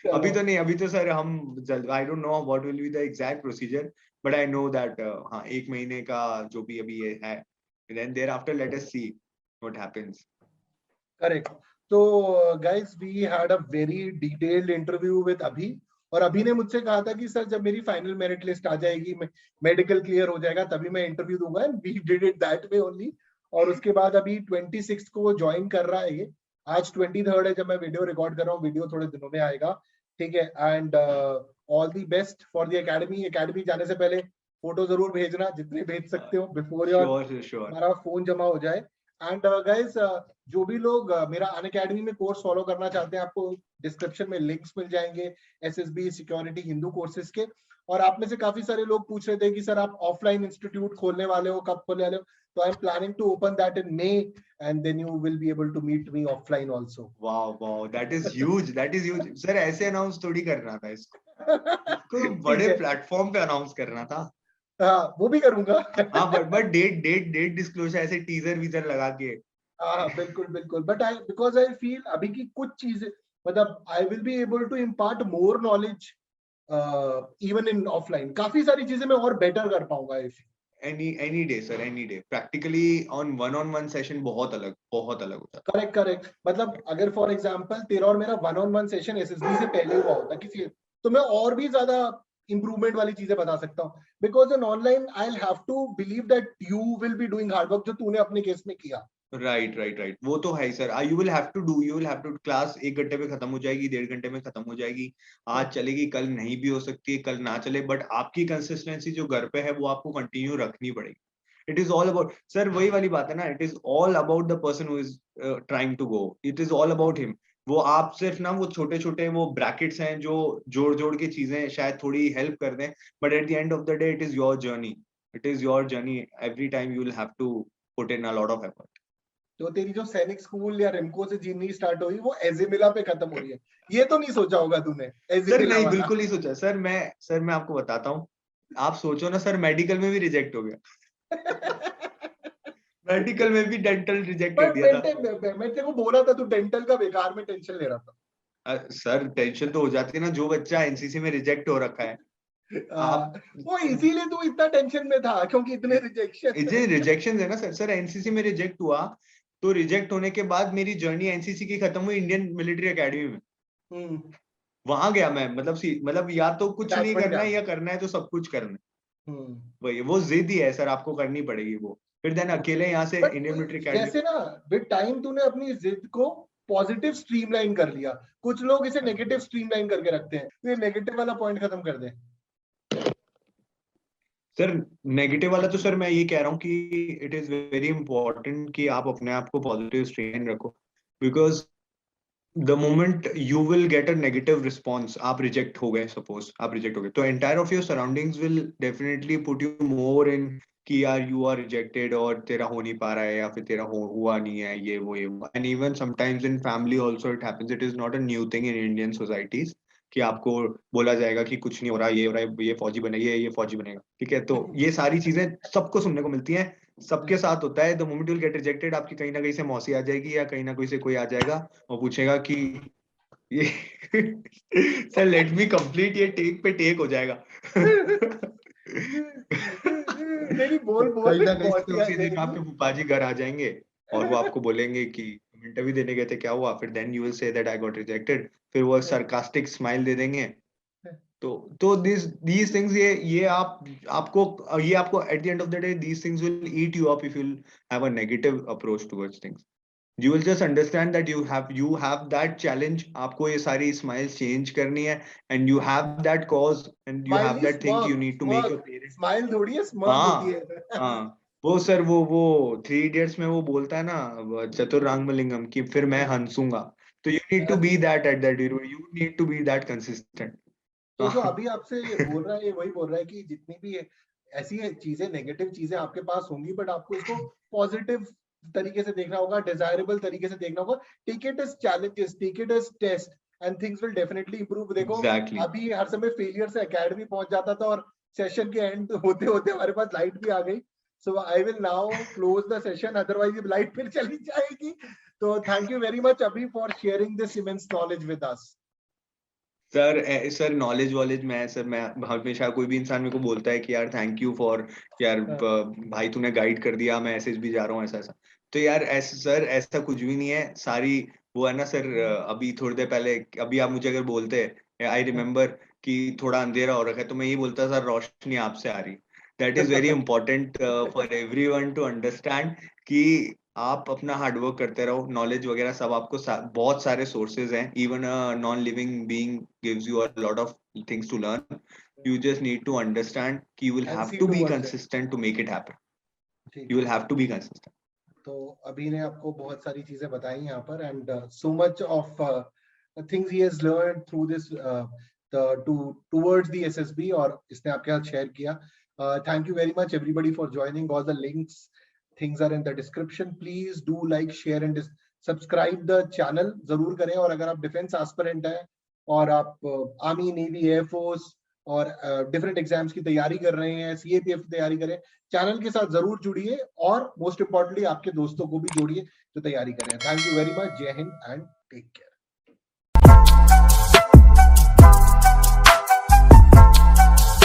S2: अभी
S1: चलो,
S2: तो नहीं, अभी तो सर हम I don't know what will be the exact procedure, but I know that हाँ 1 महीने का जो भी अभी ये है, then there after let us see what happens.
S1: Correct. तो guys we had a very detailed interview with Abhi, और अभी ने मुझसे कहा था कि सर जब मेरी फाइनल मेरिट लिस्ट आ जाएगी, मेडिकल क्लियर हो जाएगा, तभी मैं इंटरव्यू दूंगा, and we did it that way only. और उसके बाद अभी 26 को वो ज्वाइन कर रहा है ये, आज 23 है जब मैं वीडियो रिकॉर्ड कर रहा हूँ, वीडियो थोड़े दिनों में आएगा, ठीक है। And all the best for the academy. Academy जाने से पहले फोटो जरूर भेजना, जितने भेज सकते हो, बिफोर योर
S2: श्योर श्योर
S1: हमारा फोन जमा हो जाए। एंड गाइस जो भी लोग मेरा अनअकैडमी में कोर्स फॉलो करना चाहते हैं, आपको डिस्क्रिप्शन में लिंक्स मिल जाएंगे एसएसबी सिक्योरिटी हिंदू कोर्सेज के। और आप में से काफी सारे लोग पूछ रहे थे कि सर आप ऑफलाइन इंस्टीट्यूट खोलने वाले हो, कब खोलने वाले हो? तो I am planning to open that in May, and then you will be able to meet me offline also.
S2: Wow wow that is huge sir, ऐसे अनाउंस थोड़ी करना था इसको, इसको
S1: ठीक
S2: बड़े
S1: है,
S2: प्लेटफॉर्म पे अनाउंस करना था।
S1: हाँ वो भी करूंगा।
S2: हाँ बट डेट डिस्क्लोजर ऐसे टीजर वीजर लगा के।
S1: हाँ बिल्कुल बिल्कुल, but I because I feel अभी की कुछ चीजें, मतलब I will be able to impart more knowledge even in offline, काफी सारी चीजें मैं और बेटर कर पाऊंगा if.
S2: Any day sir, any day practically on one session बहुत अलग होता
S1: करेक्ट करेक्ट, मतलब अगर फॉर एग्जांपल तेरा और मेरा one on one session SSB से पहले हुआ होता किसी, तो मैं और भी ज्यादा इंप्रूवमेंट वाली चीजें बता सकता हूँ, because in online I have to believe that you will be doing hard work, जो तूने अपने केस में किया।
S2: है। राइट वो तो है ही sir, you will have to class 1 घंटे में खत्म हो जाएगी, 1.5 घंटे में खत्म हो जाएगी, आज चलेगी कल नहीं भी हो सकती है, कल ना चले, बट आपकी कंसिस्टेंसी जो घर पे है वो आपको कंटिन्यू रखनी पड़ेगी। It is all about sir, वही वाली बात है ना, it is all about the person who is trying to go, it is all about him. वो आप सिर्फ ना वो छोटे छोटे वो ब्रैकेट्स हैं जो जोड़ जोड़ के चीजें शायद थोड़ी हेल्प कर दें, but at the end of the day it is your journey, it is your journey, every time you will have to put in a lot of effort.
S1: तो तेरी जो सैनिक स्कूल या रिमको से जीनी स्टार्ट हुई वो एजिमिला पे खत्म हो रही है, ये तो नहीं सोचा होगा तूने,
S2: सर
S1: एजिमिला
S2: नहीं,
S1: वाला।
S2: बिल्कुल नहीं सोचा सर, मैं आपको बताता हूँ, आप सोचो ना सर, मेडिकल में भी रिजेक्ट हो गया। मेडिकल में भी डेंटल रिजेक्ट कर
S1: पर
S2: दिया था।
S1: मैं तेरे को बोला था, तू डेंटल का बेकार में टेंशन ले रहा था।
S2: सर टेंशन तो हो जाती है ना, जो बच्चा एनसीसी में रिजेक्ट हो रखा है। आप
S1: वो इसीलिए तू इतना टेंशन में था क्योंकि इतने
S2: इसे
S1: रिजेक्शन।
S2: रिजेक्शन है ना सर एनसीसी में रिजेक्ट हुआ, तो रिजेक्ट होने के बाद मेरी जर्नी एनसीसी की खत्म हुई इंडियन मिलिट्री एकेडमी में। वहां गया मैं, मतलब या तो कुछ नहीं
S1: अटैचमेंट
S2: करना है
S1: कैंप।
S2: या करना है तो सब कुछ करना है। वही वो जिद ही है सर, आपको करनी पड़ेगी वो, फिर देन अकेले यहाँ से
S1: बट
S2: इंडियन मिलिट्री एकेडमी।
S1: जैसे ना विद टाइम तूने अपनी जिद को पॉजिटिव स्ट्रीमलाइन कर लिया, कुछ लोग इसे नेगेटिव स्ट्रीमलाइन करके रखते हैं, तो ये नेगेटिव वाला पॉइंट खत्म कर दे।
S2: सर नेगेटिव वाला तो सर मैं ये कह रहा हूँ कि इट इज वेरी इंपॉर्टेंट कि आप अपने आप को पॉजिटिव स्ट्रेन रखो, because the moment you will get a negative response, आप रिजेक्ट हो गए, सपोज आप रिजेक्ट हो गए, तो entire of your surroundings will definitely put you more in कि यार यू आर रिजेक्टेड और तेरा हो नहीं पा रहा है या फिर तेरा हुआ नहीं है, ये वो and even sometimes in family also it happens, it is not a new thing in Indian societies कि आपको बोला जाएगा कि कुछ नहीं हो रहा, ये हो रहा है, ये फौजी बनेगा, ये फौजी बनेगा, ठीक है। तो ये सारी चीजें सबको सुनने को मिलती हैं, सबके साथ होता है। The moment you get rejected, आपकी कहीं ना कहीं से मौसी आ जाएगी या कहीं ना कहीं से कोई आ जाएगा और पूछेगा कि ये सर लेट मी कंप्लीट, ये टेक पे टेक हो जाएगा।
S1: नहीं बोल
S2: कहीं
S1: बोल
S2: ना कहीं से
S1: मौसी आ
S2: उसी दिन
S1: जाएगी।
S2: आपके फूफा जी घर आ जाएंगे और वो आपको बोलेंगे कि इंटरव्यू देने गए थे, क्या हुआ? फिर then you will say that I got rejected, फिर वो सरकास्टिक स्माइल दे देंगे। तो these things, ये आपको at the end of the day these things will eat you up if you'll have a negative approach towards things. You will just understand that you have that challenge, आपको ये सारी smiles change करनी है, and you have that cause and you have
S1: smiley
S2: that thing you
S1: smirk
S2: need to make your
S1: smirk
S2: parents.
S1: Smile थोड़ी है, स्मर्क होती
S2: हाँ
S1: है।
S2: हाँ, वो सर वो 3 Idiots में वो बोलता है ना चतुर्रांगमलिंगम कि फिर मैं हंसूंगा, तो you need to be that at that, you need to be that consistent.
S1: तो जो अभी आपसे बोल रहा है ये वही बोल रहा है कि जितनी भी ऐसी चीजें, नेगेटिव चीजें आपके पास होंगी, बट आपको इसको पॉजिटिव तरीके से देखना होगा, डिजायरेबल तरीके से देखना होगा। Take it as challenges, take it as test, and things will definitely improve. देखो
S2: Exactly.
S1: अभी हर समय फेलियर से एकेडमी पहुंच जाता था और सेशन के एंड होते होते हमारे पास लाइट भी आ गई। So I will now close the session, otherwise ये लाइट फिर चली जाएगी। तो thank you very much Abhi for sharing this immense knowledge with us.
S2: Sir knowledge वॉलेज में सर, मैं हमेशा, कोई भी इंसान मेरे को बोलता है कि यार थैंक यू फॉर, यार भाई तूने गाइड कर दिया, मैं एसएसबी जा रहा हूँ, ऐसा ऐसा। तो यार ऐसा सर, ऐसा कुछ भी नहीं है। सारी वो है ना सर, अभी थोड़ी देर पहले, अभी आप मुझे अगर बोलते हैं, आई रिमेम्बर कि थोड़ा अंधेरा हो रखा है, तो मैं ये बोलता सर रोशनी आपसे आ रही। That is very important for everyone to understand कि आप अपना हार्डवर्क करते रहो, नॉलेज वगैरह सब आपको बहुत सारे सोर्सेज हैं, even non living being gives you a lot of things to learn. You just need to understand कि you will
S1: end
S2: have
S1: see
S2: to be
S1: towards it.
S2: Consistent to make it happen,
S1: ठीक
S2: यू विल
S1: है।
S2: Have to be consistent.
S1: तो अभी ने आपको बहुत सारी चीजें बताई यहाँ पर, and so much of things he has learned through this towards the SSB, और इसने आपके साथ शेयर किया। Thank you very much everybody for joining. All the links, things are in the description. Please do like, share and subscribe the channel जरूर करें। और अगर आप डिफेंस एस्पिरेंट हैं और आप आर्मी, नेवी, एयरफोर्स और डिफरेंट एग्जाम्स की तैयारी कर रहे हैं, सीएपीएफ की तैयारी करें, चैनल के साथ जरूर जुड़िए, और मोस्ट इंपॉर्टेंटली आपके दोस्तों को भी जोड़िए जो तैयारी कर रहे हैं। Thank you very much. जय हिंद एंड टेक केयर।